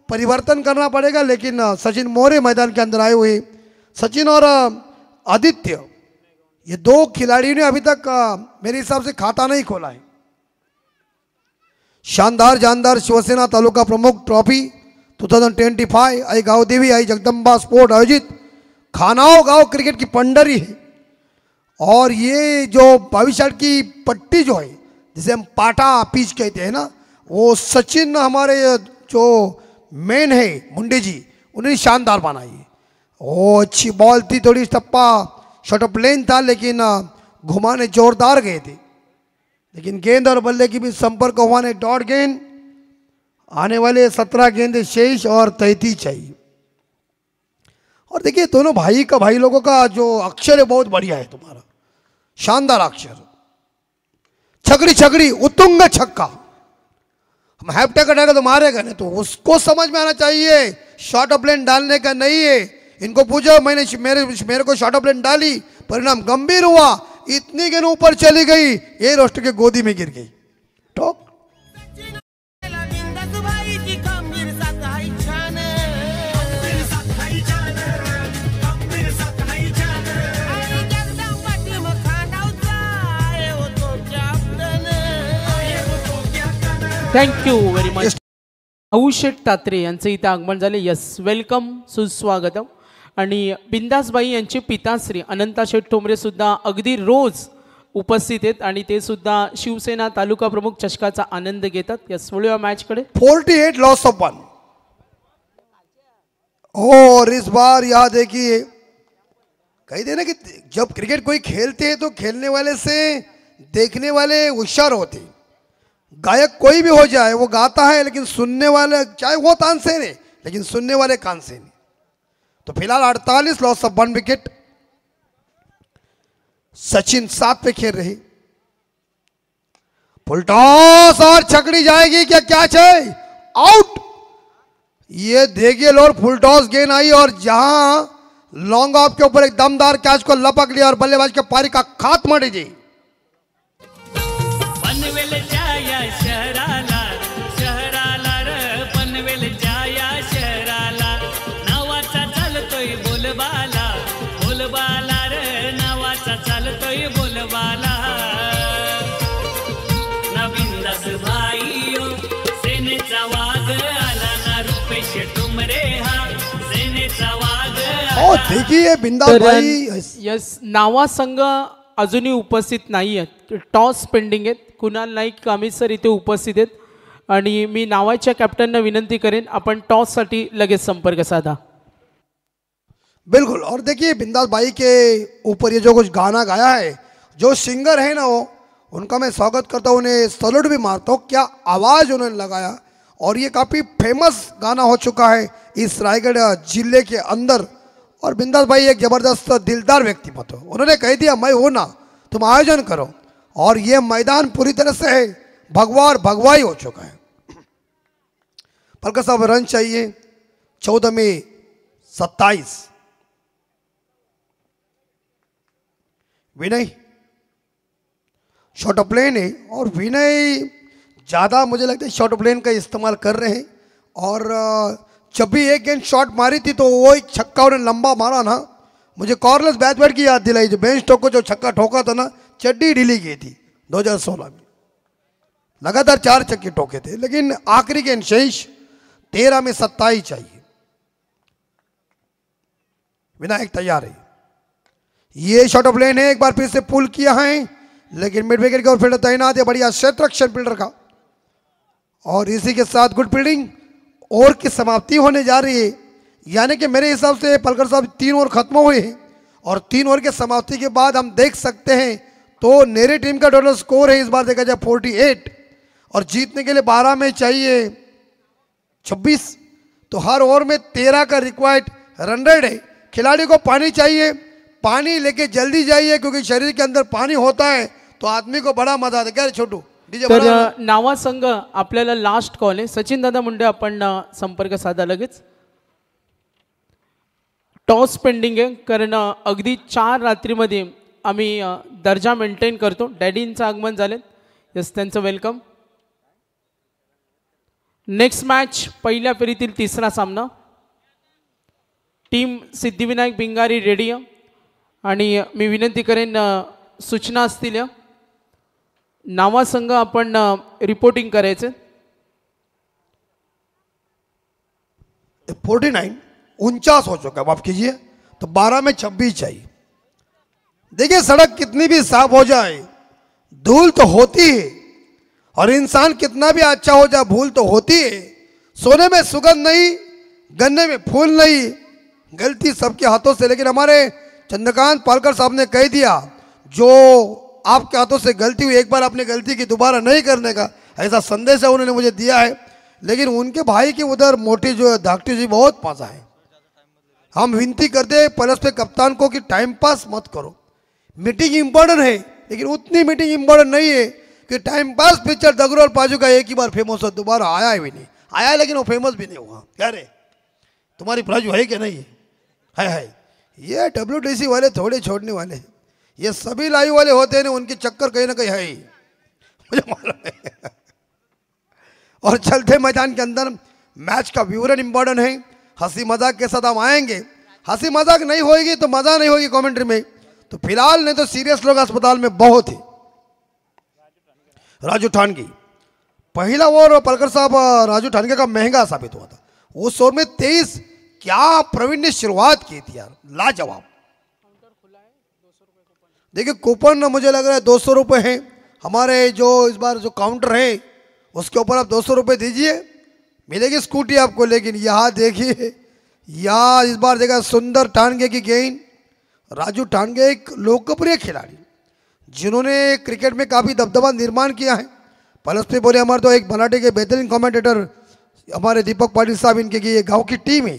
परिवर्तन करना पड़ेगा, लेकिन सचिन मौर्य मैदान के अंदर आए हुए. सचिन और आदित्य ये दो खिलाड़ियों ने अभी तक मेरे हिसाब से खाता नहीं खोला है. शानदार जानदार शिवसेना तालुका प्रमुख ट्रॉफी 2025 आई गावदेवी आई जगदम्बा स्पोर्ट आयोजित खानाओं गांव क्रिकेट की पंडरी है. और ये जो 22 की पट्टी जो है जिसे हम पाटा पिच कहते हैं ना, वो सचिन हमारे जो मेन है मुंडे जी उन्होंने शानदार बनाई है. वो अच्छी बॉल थी, थोड़ी टप्पा शॉर्ट ऑफ लेन था, लेकिन घुमाने जोरदार गए थे. लेकिन गेंद और बल्ले की भी संपर्क हुआ ने डॉट गेंद. आने वाले 17 गेंदे शेष और 33 चाहिए. और देखिए दोनों भाई का भाई लोगों का जो अक्षर है बहुत बढ़िया है तुम्हारा, शानदार अक्षर. छकड़ी छकड़ी उत्तुंग छक्का. हम हैपटैक अटैक तो मारेगा नहीं, तो उसको समझ में आना चाहिए शॉर्ट ऑफ लेन डालने का नहीं है. इनको पूछो, मैंने मेरे को शॉर्ट ऑफ लेन डाली, परिणाम गंभीर हुआ, इतनी गेंद ऊपर चली गई, ये रोस्टर के गोदी में गिर गई. Talk thank you very much. औषध तात्रे यांचं इथं आगमन झाले. यस, वेलकम, सुस्वागतम. आणि बिंदासबाई यांचे पिताश्री अनंता शेठ ठोंबरे सुद्धा अगदी रोज उपस्थित आहेत आणि ते सुद्धा शिवसेना तालुका प्रमुख चषकाचा आनंद घेतात. यस, वळूया मॅचकडे. 48 लॉस ऑफ 1. और इस बार यहाँ देखिए, कहते हैं ना कि जब क्रिकेट कोई खेलते हैं तो खेलने वाले से देखने वाले होशियार होते हैं. गायक कोई भी हो जाए वो गाता है, लेकिन सुनने वाले चाहे वो तानसेन है लेकिन सुनने वाले कानसेन है. तो फिलहाल 48 लॉस ऑफ 1 विकेट. सचिन 7 पे खेल रहे. फुल टॉस और छकड़ी जाएगी क्या कैच है? आउट. ये देखिए लोर फुल टॉस गेंद आई और जहां लॉन्ग ऑफ के ऊपर एक दमदार कैच को लपक लिया और बल्लेबाज के पारी का खात्मा जी. पनवेल जाया शहराला शहराला र पनवेल जाया शहराला नावाचा चालतोय बोलबाला बोलबाला र नावाचा चालतोय बोलबाला. नवीन दास भाईयो सेनेचा वाघ आला ना रुपेश ठोंबरे हा सेनेचा वाघ. देखिए बिंदास भाई. यस, नावासंघ अजूनही उपस्थित नाही आहेत. टॉस पेंडिंग आहेत. कुणाल नाईक अमित सर इथे उपस्थित आहेत आणि मी नावाच्या कॅप्टनना विनंती करेन आपण टॉससाठी लगेच संपर्क साधा. बिल्कुल. और देखिए बिंदास भाई के ऊपर ये जो कुछ गाना गाया है, जो सिंगर है ना वो, उनका मैं स्वागत करता हूँ, उन्हें सैल्यूट भी मारता हूँ. क्या आवाज़ उन्होंने लगाया और ये काफ़ी फेमस गाना हो चुका है इस रायगढ़ जिले के अंदर. और बिंदास भाई एक ज़बरदस्त दिलदार व्यक्तित्व. उन्होंने कह दिया मैं हूँ ना, तुम आयोजन करो. और ये मैदान पूरी तरह से भगवार भगवाई हो चुका है. पलका साहब रन चाहिए. 14 में 27. विनय शॉर्ट ऑफ प्लेन है और विनय ज़्यादा मुझे लगता है शॉर्ट ऑफ प्लेन का इस्तेमाल कर रहे हैं. और जब भी एक गेंद शॉट मारी थी तो वो एक छक्का उन्हें लंबा मारा ना, मुझे कॉर्नलेस बैट्समैन की याद दिलाई. जो बेंच टोक को जो छक्का ठोका था ना, चड्डी ढीली गई थी 2016 में. लगातार 4 छक्के ठोके थे, लेकिन आखिरी गेंद शेष 13 में 27 चाहिए. विनायक तैयार है. ये शॉट ऑफ लेन है, एक बार फिर से पुल किया है, लेकिन मिड विकेट के ओर फील्डर तैनात है. बढ़िया क्षेत्ररक्षण फील्डर का. और इसी के साथ गुड फील्डिंग. ओवर की समाप्ति होने जा रही है, यानी कि मेरे हिसाब से पलकर साहब 3 ओवर खत्म हुए हैं और 3 ओवर के समाप्ति के बाद हम देख सकते हैं तो नेरी टीम का टोटल स्कोर है इस बार देखा जाए 48 और जीतने के लिए 12 में चाहिए 26। तो हर ओवर में 13 का रिक्वायर्ड रन रेट है। खिलाड़ी को पानी चाहिए, पानी लेके जल्दी जाइए क्योंकि शरीर के अंदर पानी होता है तो आदमी को बड़ा मजा आता है। क्या रे छोटू डीजे तर बड़ा नावा संघ आपल्याला लास्ट कॉल आहे. सचिन दादा मुंडे आपण संपर्क साधा लगेच. टॉस पेंडिंग आहे कारण अगदी 4 रात्रीमध्ये आम्ही दर्जा मेंटेन करतो. डॅडींचं आगमन झाले. यस त्यांचं वेलकम. नेक्स्ट मॅच पहिल्या फेरीतील तिसरा सामना. टीम सिद्धिविनायक बिंगारी रेडी आहे आणि मी विनंती करेन सूचना असतील नावा संघ आपण रिपोर्टिंग करायचे. 49 49 हो चुका है, माफ कीजिए. तो 12 में 26 चाहिए. देखिए सड़क कितनी भी साफ हो जाए धूल तो होती है और इंसान कितना भी अच्छा हो जाए भूल तो होती है. सोने में सुगंध नहीं, गन्ने में फूल नहीं, गलती सबके हाथों से. लेकिन हमारे चंद्रकांत पालकर साहब ने कह दिया जो आपके हाथों से गलती हुई एक बार अपनी गलती की दोबारा नहीं करने का ऐसा संदेश है उन्होंने मुझे दिया है. लेकिन उनके भाई की उधर मोटी जो है धाकटी जी बहुत मजा है. हम विनती करते हैं परस्पर कप्तान को कि टाइम पास मत करो. मीटिंग इंपॉर्टेंट है लेकिन उतनी मीटिंग इंपॉर्टेंट नहीं है कि टाइम पास पिक्चर दगरू और पाजू का एक ही बार फेमस हो दोबारा आया भी नहीं. आया लेकिन वो फेमस भी नहीं हुआ. क्या रे तुम्हारी प्राजू है कि नहीं है. ये WTC वाले थोड़े छोड़ने वाले हैं. ये सभी लाइव वाले होते हैं ना उनके चक्कर कहीं ना कहीं है ही मुझे मालूम है. और चलते मैदान के अंदर मैच का विवरण इंपॉर्टेंट है. हंसी मजाक के साथ हम आएंगे. हंसी मजाक नहीं होगी तो मजा नहीं होगी कमेंट्री में. तो फिलहाल नहीं तो सीरियस लोग अस्पताल में बहुत है. राजू ठानगी पहला ओवर पलकर साहब राजू ठानगे का महंगा साबित हुआ था. उस ओवर में 23 क्या प्रवीण ने शुरुआत की थी यार, लाजवाब. देखिए कूपन मुझे लग रहा है 200 रुपये है. हमारे जो इस बार जो काउंटर है उसके ऊपर आप 200 रुपये दीजिए मिलेगी स्कूटी आपको. लेकिन यहाँ देखिए यहाँ इस बार देखा सुंदर ठानगे की गेंद. राजू ठानगे एक लोकप्रिय खिलाड़ी जिन्होंने क्रिकेट में काफ़ी दबदबा निर्माण किया है. पलस्पी बोले हमारे तो एक मराठी के बेहतरीन कमेंटेटर हमारे दीपक पाटिल साहब इनके की ये गांव की टीम है.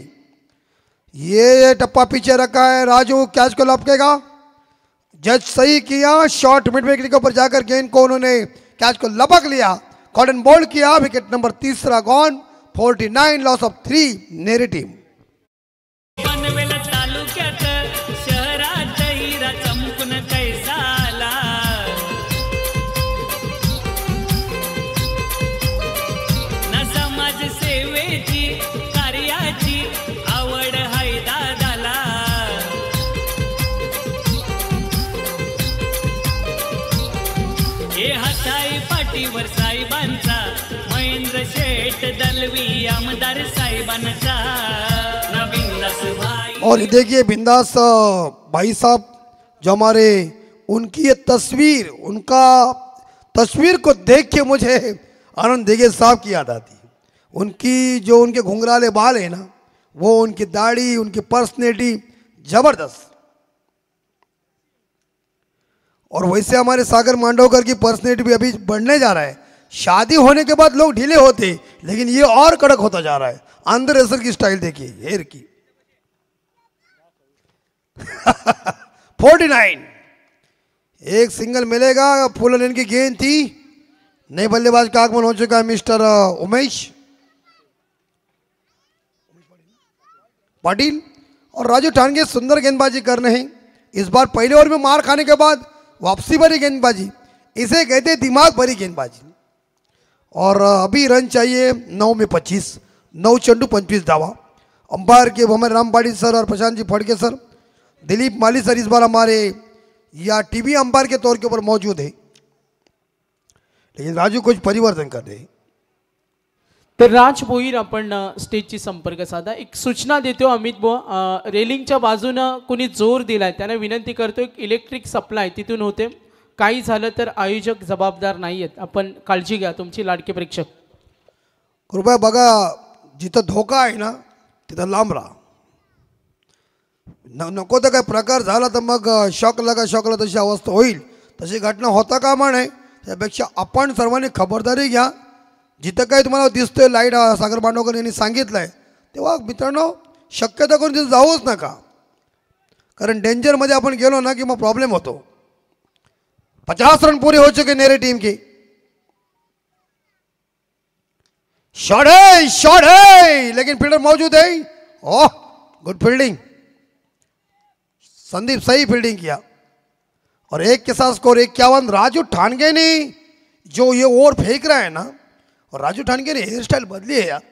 ये टप्पा पीछे रखा है. राजू कैच को लपकेगा. जज सही किया. शॉर्ट मिड विकेट के ऊपर जाकर गेंद को उन्होंने कैच को लपक लिया. कॉटन बोल्ड किया. विकेट नंबर तीसरा gone. 49 loss of 3 Neri team. Panvel तालुक्यात शहरात हिरा चमकून कैसाला. ना समाज सेवेची कार्याची आवड हाय दादाला. हे हाताई पाठीवर साहेबांचा महेंद्र शेठ दलवी आमदार साहेबांचा. और ये देखिए बिंदास भाई साहब जो हमारे उनकी ये तस्वीर उनका तस्वीर को देख के मुझे आनंद देगे साहब की याद आती है. उनकी जो उनके घुंघराले बाल है ना वो उनकी दाढ़ी उनकी पर्सनैलिटी जबरदस्त. और वैसे हमारे सागर मांडवकर की पर्सनैलिटी भी अभी बढ़ने जा रहा है. शादी होने के बाद लोग ढीले होते लेकिन ये और कड़क होता जा रहा है. अंदर रेसर की स्टाइल देखिए हेयर की. 49 एक सिंगल मिलेगा. फुल लेन की गेंद थी. नए बल्लेबाज का आगमन हो चुका है मिस्टर उमेश पाटिल. और राजू ठानगे सुंदर गेंदबाजी कर रहे हैं. इस बार पहले ओवर में मार खाने के बाद वापसी भरी गेंदबाजी इसे कहते हैं दिमाग भरी गेंदबाजी. और अभी रन चाहिए 9 में 25. 9 चंडू 25 धावा. अंपायर के हमारे राम पाटिल सर और प्रशांत जी फड़के सर, दिलीप माली सर इस बार हमारे या टीवी अंपायर के तौर के ऊपर मौजूद है. लेकिन राजू कुछ परिवर्तन कर रहे हैं. तर राज भोईर आपण स्टेजची संपर्क साधा. एक सूचना देतो अमित बुवा. रेलिंगच्या बाजूनं कुणी जोर दिलाय त्यांना विनंती करतो इलेक्ट्रिक सप्लाय तिथून होते. काही झालं तर आयोजक जबाबदार नाही आहेत. आपण काळजी घ्या तुमची लाडके प्रेक्षक. कृपया बघा जिथं धोका आहे ना तिथं लांब राहा. नको तर काय प्रकार झाला तर मग शॉकला तशी अवस्था होईल. तशी घटना होता कामा नये. त्यापेक्षा आपण सर्वांनी खबरदारी घ्या. जिथं काही तुम्हाला दिसतोय लाईट सागर बांडवकर यांनी सांगितलं आहे तेव्हा मित्रांनो शक्यता करून तिथं जाऊच नका, कारण डेंजरमध्ये आपण गेलो ना की मग प्रॉब्लेम होतो. 50 रन पूरे हो चुके नेरे टीम की. शॉट है लेकिन फील्डर मौजूद है. Oh good fielding. संदीप सही फील्डिंग किया और एक के साथ स्कोर 51. राजू ठानगे ने जो ये ओवर फेंक रहा है ना, और राजू ठानगे ने हेयर स्टाइल बदली है यार.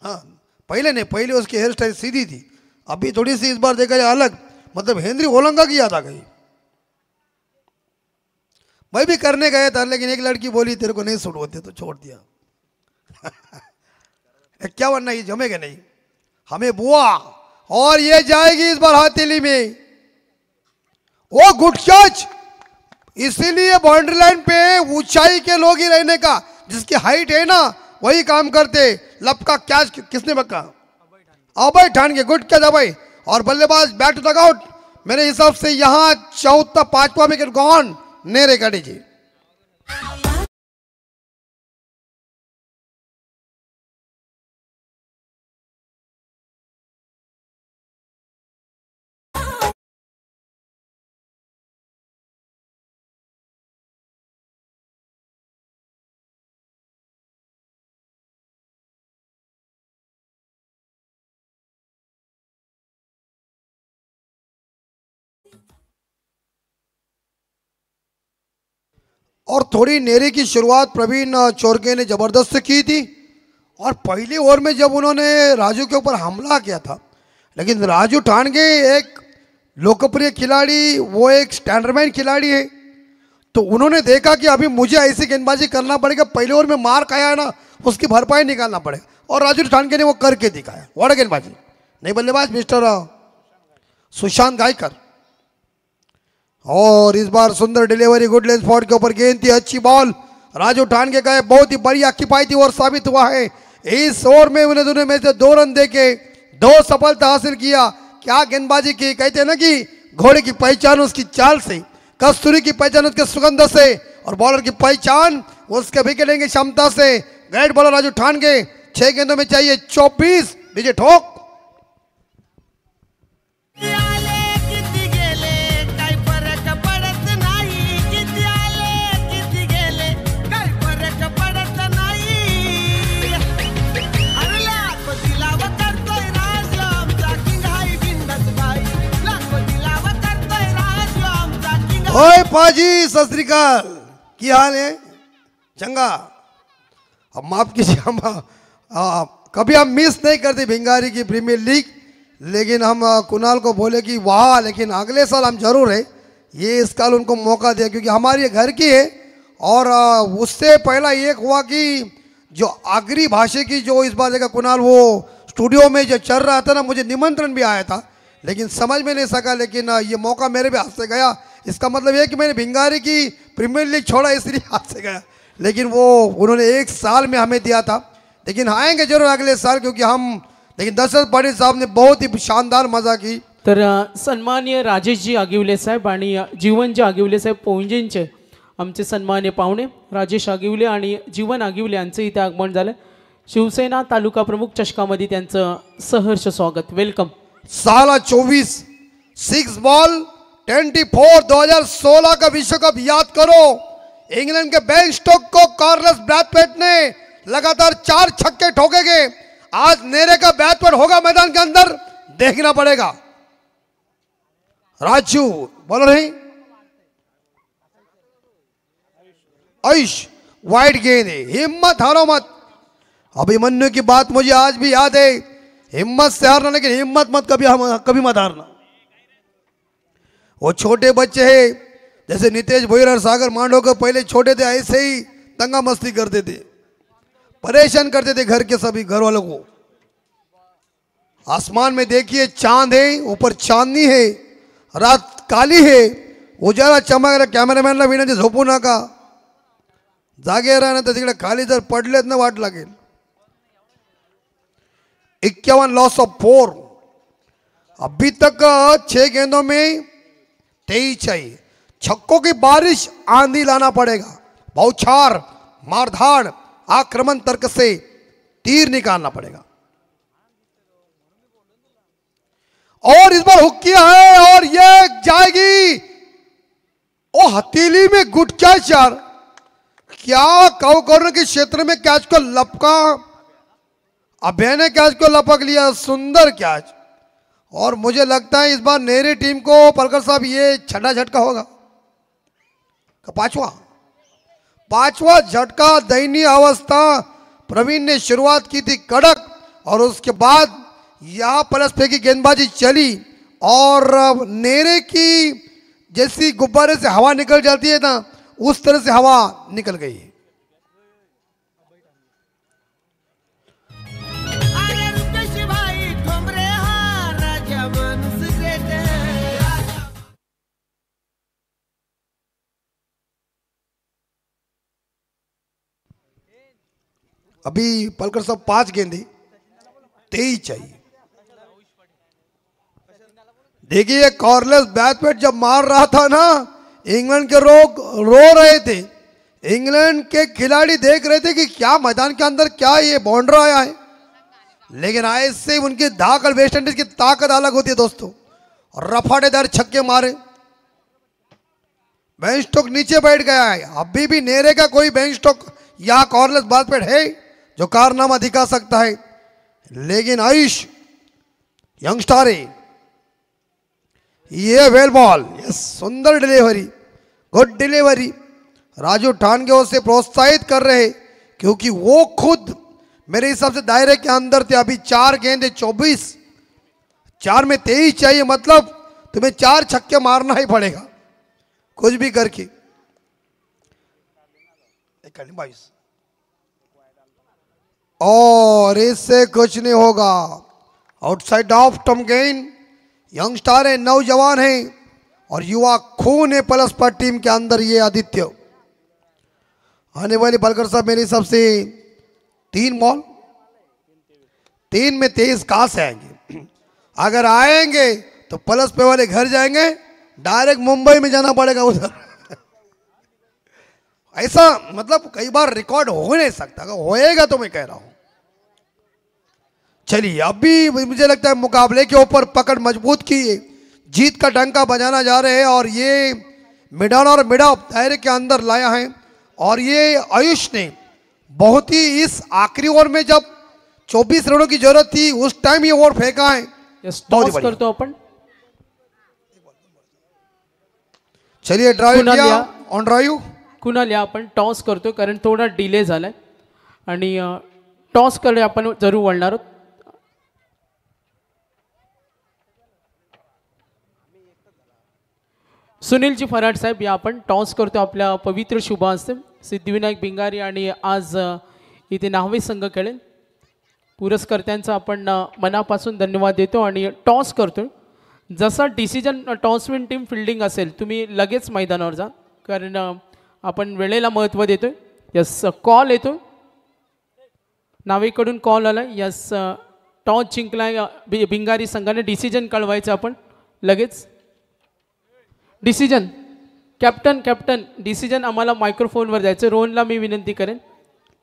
हाँ पहले नहीं, पहले उसकी हेयर स्टाइल सीधी थी, अभी थोड़ी सी इस बार देखा जाए अलग, मतलब हेनरी ओलंगा किया था कहीं. मैं भी करने गया था लेकिन एक लड़की बोली तेरे को नहीं सूट होते तो छोड़ दिया. 51 नहीं जमेगा नहीं हमें बुआ. और ये जाएगी इस बार हथेली में. ओ गुड कैच. इसीलिए बाउंड्री लाइन पे ऊंचाई के लोग ही रहने का, जिसकी हाइट है ना वही काम करते. लब का कैच किसने पक्का? अभय ठानगे. गुड कैच अभय. और बल्लेबाज बैक टू द आउट. मेरे हिसाब से यहाँ चौथा 5वां विकेट गॉन. नेरे गाड़ी जी. और थोड़ी नेरे की शुरुआत प्रवीण चोरके ने जबरदस्त की थी. और पहले ओवर में जब उन्होंने राजू के ऊपर हमला किया था, लेकिन राजू ठानगे एक लोकप्रिय खिलाड़ी, वो एक स्टैंडर्डमैन खिलाड़ी है, तो उन्होंने देखा कि अभी मुझे ऐसी गेंदबाजी करना पड़ेगा. पहले ओवर में मार खाया ना, उसकी भरपाई निकालना पड़ेगा, और राजू ठानगे ने वो करके दिखाया. व्हाट गेंदबाजी. नहीं बल्लेबाज मिस्टर सुशांत गायकर. और इस बार सुंदर डिलीवरी, गुड लेंथ स्पॉट के ऊपर गेंद थी, अच्छी बॉल. राजू ठानगे का बहुत ही बढ़िया किफायती ओवर साबित हुआ है. इस ओवर में उन्हें दोनों में से 2 रन देके 2 सफलता हासिल किया. क्या गेंदबाजी की. कहते हैं ना कि घोड़े की पहचान उसकी चाल से, कस्तूरी की पहचान उसके सुगंध से, और बॉलर की पहचान उसके विकेट लेने की क्षमता से. Great bowler Raju Thange. 6 गेंदों में चाहिए 24. डीजे ठोक. ओए पाजी सत श्री अकाल. की हाल है? चंगा. अब माफ कीजिए, हम कभी हम मिस नहीं करते भिंगारी की प्रीमियर लीग, लेकिन हम कुणाल को बोले कि वाह, लेकिन अगले साल हम जरूर है. ये इस साल उनको मौका दिया क्योंकि हमारी ये घर की है. और उससे पहला एक हुआ कि जो आगरी भाषा की जो इस बार देखा कुणाल, वो स्टूडियो में जो चल रहा था ना, मुझे निमंत्रण भी आया था लेकिन समझ में नहीं सका, लेकिन ये मौका मेरे भी हाथ से गया. इसका मतलब ये कि मैंने भिंगारी की प्रीमियर लीग छोड़ा इसलिए हाथ से गया, लेकिन वो उन्होंने 1 साल में हमें दिया था. लेकिन आएंगे जरूर अगले साल क्योंकि हम, लेकिन दशरथ पाटील साहब ने बहुत ही शानदार मजा की. तर सन्माननीय राजेशजी आगिवले साहेब आणि जीवनजी आगिवले साहेब पोंजेंचे आमचे सन्माननीय पाहुणे राजेश आगिवले आणि जीवन आगिवले यांचे इथे आगमन झालं. शिवसेना तालुका प्रमुख चषकामध्ये त्यांचं सहर्ष स्वागत. वेलकम. साला 24 6 बॉल 24 2016 का विश्व कप याद करो. इंग्लैंड के बेन स्टोक को कार्लोस ब्रैथवेट ने लगातार 4 छक्के ठोके गए. आज नेरे का ब्रैथवेट होगा मैदान के अंदर, देखना पड़ेगा. राजू बॉलर है. आयुष वाइड गेंद है. हिम्मत हारो मत. अभिमन्यु की बात मुझे आज भी याद है, हिम्मत से हारना, लेकिन हिम्मत मत कभी मत हारना. वो छोटे बच्चे हैं जैसे नितेश भोयर और सागर मांडवकर, पहले छोटे थे ऐसे ही दंगा मस्ती करते थे, परेशान करते थे घर के सभी घर वालों को. आसमान में देखिए चांद है, ऊपर चांदनी है, रात काली है, उजाला चमक रहा. कॅमेरामॅनला विनंती झोपू नका, जागे राहा, तर तिकडे खाली जर पडलेत ना वाट लागेल. 51 लॉस ऑफ 4. अभी तक 6 गेंदों में 23 चाहिए. छक्कों की बारिश आंधी लाना पड़ेगा, बौछार, मारधाड़, आक्रमण तर्क से तीर निकालना पड़ेगा। और इस बार हुक किया है और ये जाएगी। ओ हथेली में गुट कैच यार, क्या काउ कॉर्नर के क्षेत्र में कैच को लपका, अभय ने कैच को लपक लिया, सुंदर कैच। और मुझे लगता है इस बार नेरे टीम को पलकर साहब ये छठा झटका होगा, पांचवा झटका। दयनीय अवस्था। प्रवीण ने शुरुआत की थी कड़क और उसके बाद यहां प्लस पे की गेंदबाजी चली और नेरे की जैसी गुब्बारे से हवा निकल जाती है ना, उस तरह से हवा निकल गई। अभी पलकर साहब 5 गेंदे 23 चाहिए। देखिए कॉर्नलेस बैट्समैन जब मार रहा था ना, इंग्लैंड के लोग रो रहे थे, इंग्लैंड के खिलाड़ी देख रहे थे कि क्या मैदान के अंदर क्या ये बाउंड्री आया है, लेकिन ऐसे उनकी धाक और वेस्ट इंडीज की ताकत अलग होती है दोस्तों। रफाटेदार छक्के मारे, बेंच स्टोक नीचे बैठ गया है। अभी भी नेरे का कोई बेंच स्टोक या कॉर्नलेस बैट्समैन है जो कारनामा दिखा सकता है, लेकिन आयुष यंगस्टर है, ये वेल बॉल, ये सुंदर डिलीवरी, गुड डिलीवरी। राजू ठानगे उसे प्रोत्साहित कर रहे क्योंकि वो खुद मेरे हिसाब से दायरे के अंदर थे। अभी 4 गेंदे 24, 4 में 23 चाहिए, मतलब तुम्हें 4 छक्के मारना ही पड़ेगा कुछ भी करके। 22 और इससे कुछ नहीं होगा। आउटसाइड ऑफ टम गेन। यंगस्टर है, नौजवान है और युवा खून है प्लस पर टीम के अंदर। ये आदित्य आने वाली बलकर साहब मेरे हिसाब से 3 बॉल 3 में 23 कहां से आएंगे? अगर आएंगे तो प्लस पे वाले घर जाएंगे, डायरेक्ट मुंबई में जाना पड़ेगा उधर। ऐसा मतलब कई बार रिकॉर्ड हो नहीं सकता, अगर होएगा तो मैं कह रहा हूं। चलिए अभी मुझे लगता है मुकाबले के ऊपर पकड़ मजबूत की, जीत का डंका बजाना जा रहे हैं और ये मिडान और मिडा दायरे के अंदर लाया है। और ये आयुष ने बहुत ही इस आखिरी ओवर में जब 24 रनों की जरूरत थी उस टाइम ये ओवर फेंका है। टॉस करतो आपण। चलिए ड्राइव किया, ऑन ड्राइव कुणाल या आपण टॉस करतो कारण थोडा डिले झालाय आणि टॉस कडे आपण जरूर वळणार आहोत। सुनीलजी फराड साहेब या आपण टॉस करतो आपल्या पवित्र शुभ हस्ते। सिद्धिविनायक भिंगारी आणि आज इथे नावे संघ खेळेल। पुरस्कर्त्यांचा आपण मनापासून धन्यवाद देतो आणि टॉस करतो। जसा decision toss win team fielding असेल तुम्ही लगेच मैदानावर जा, कारण आपण वेळेला महत्त्व देतोय। यस कॉल येतो, नावेकडून कॉल आला। यस टॉस जिंकलाय भिंगारी संघाने, डिसिजन कळवायचं आपण लगेच। डिसिजन कॅप्टन डिसिजन आम्हाला मायक्रोफोनवर द्यायचं। रोहनला मी विनंती करेन।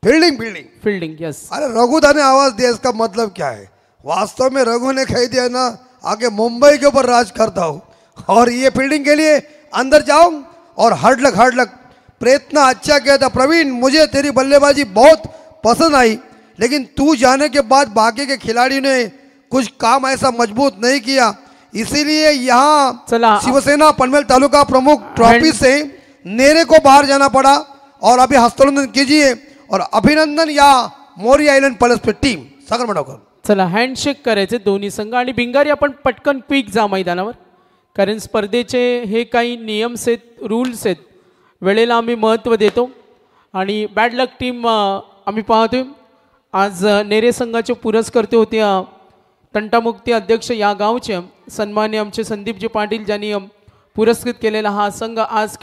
Fielding yes. अरे रघुदा ने आवाज दिया, इसका मतलब क्या है? वास्तव में रघु ने कह दिया ना आगे मुंबई के ऊपर राज करता हूँ, और ये फील्डिंग के लिए अंदर जाओ और हार्ड लक प्रयत्न अच्छा किया था प्रवीण, मुझे तेरी बल्लेबाजी बहुत पसंद आई, लेकिन तू जाने के बाद बाकी के खिलाड़ी ने कुछ काम ऐसा मजबूत नहीं किया, इसीलिए यहाँ शिवसेना पनवेल तालुका प्रमुख ट्रॉफी से नेरे को बाहर जाना पड़ा। और अभी हस्तांतरण कीजिए और अभिनंदन या मोरी आयलंड प्लस पे टीम सागर मडवकर। चला हँडशेक करायचे दोन्ही संघ आणि भिंगारी आपण पटकन क्विक जा मैदानावर, कारण स्पर्धेचे हे काही नियम्स आहेत, रूल्स आहेत, वेळेला आम्ही महत्त्व देतो। आणि बॅड लक टीम आम्ही पाहतोय आज नेरे संघाचे पुरस्कर्ते होते तंटामुक्ती अध्यक्ष या गावचे सन्मान्य आमचे संदीपजी पाटील, ज्यांनी पुरस्कृत केलेला हा संघ आज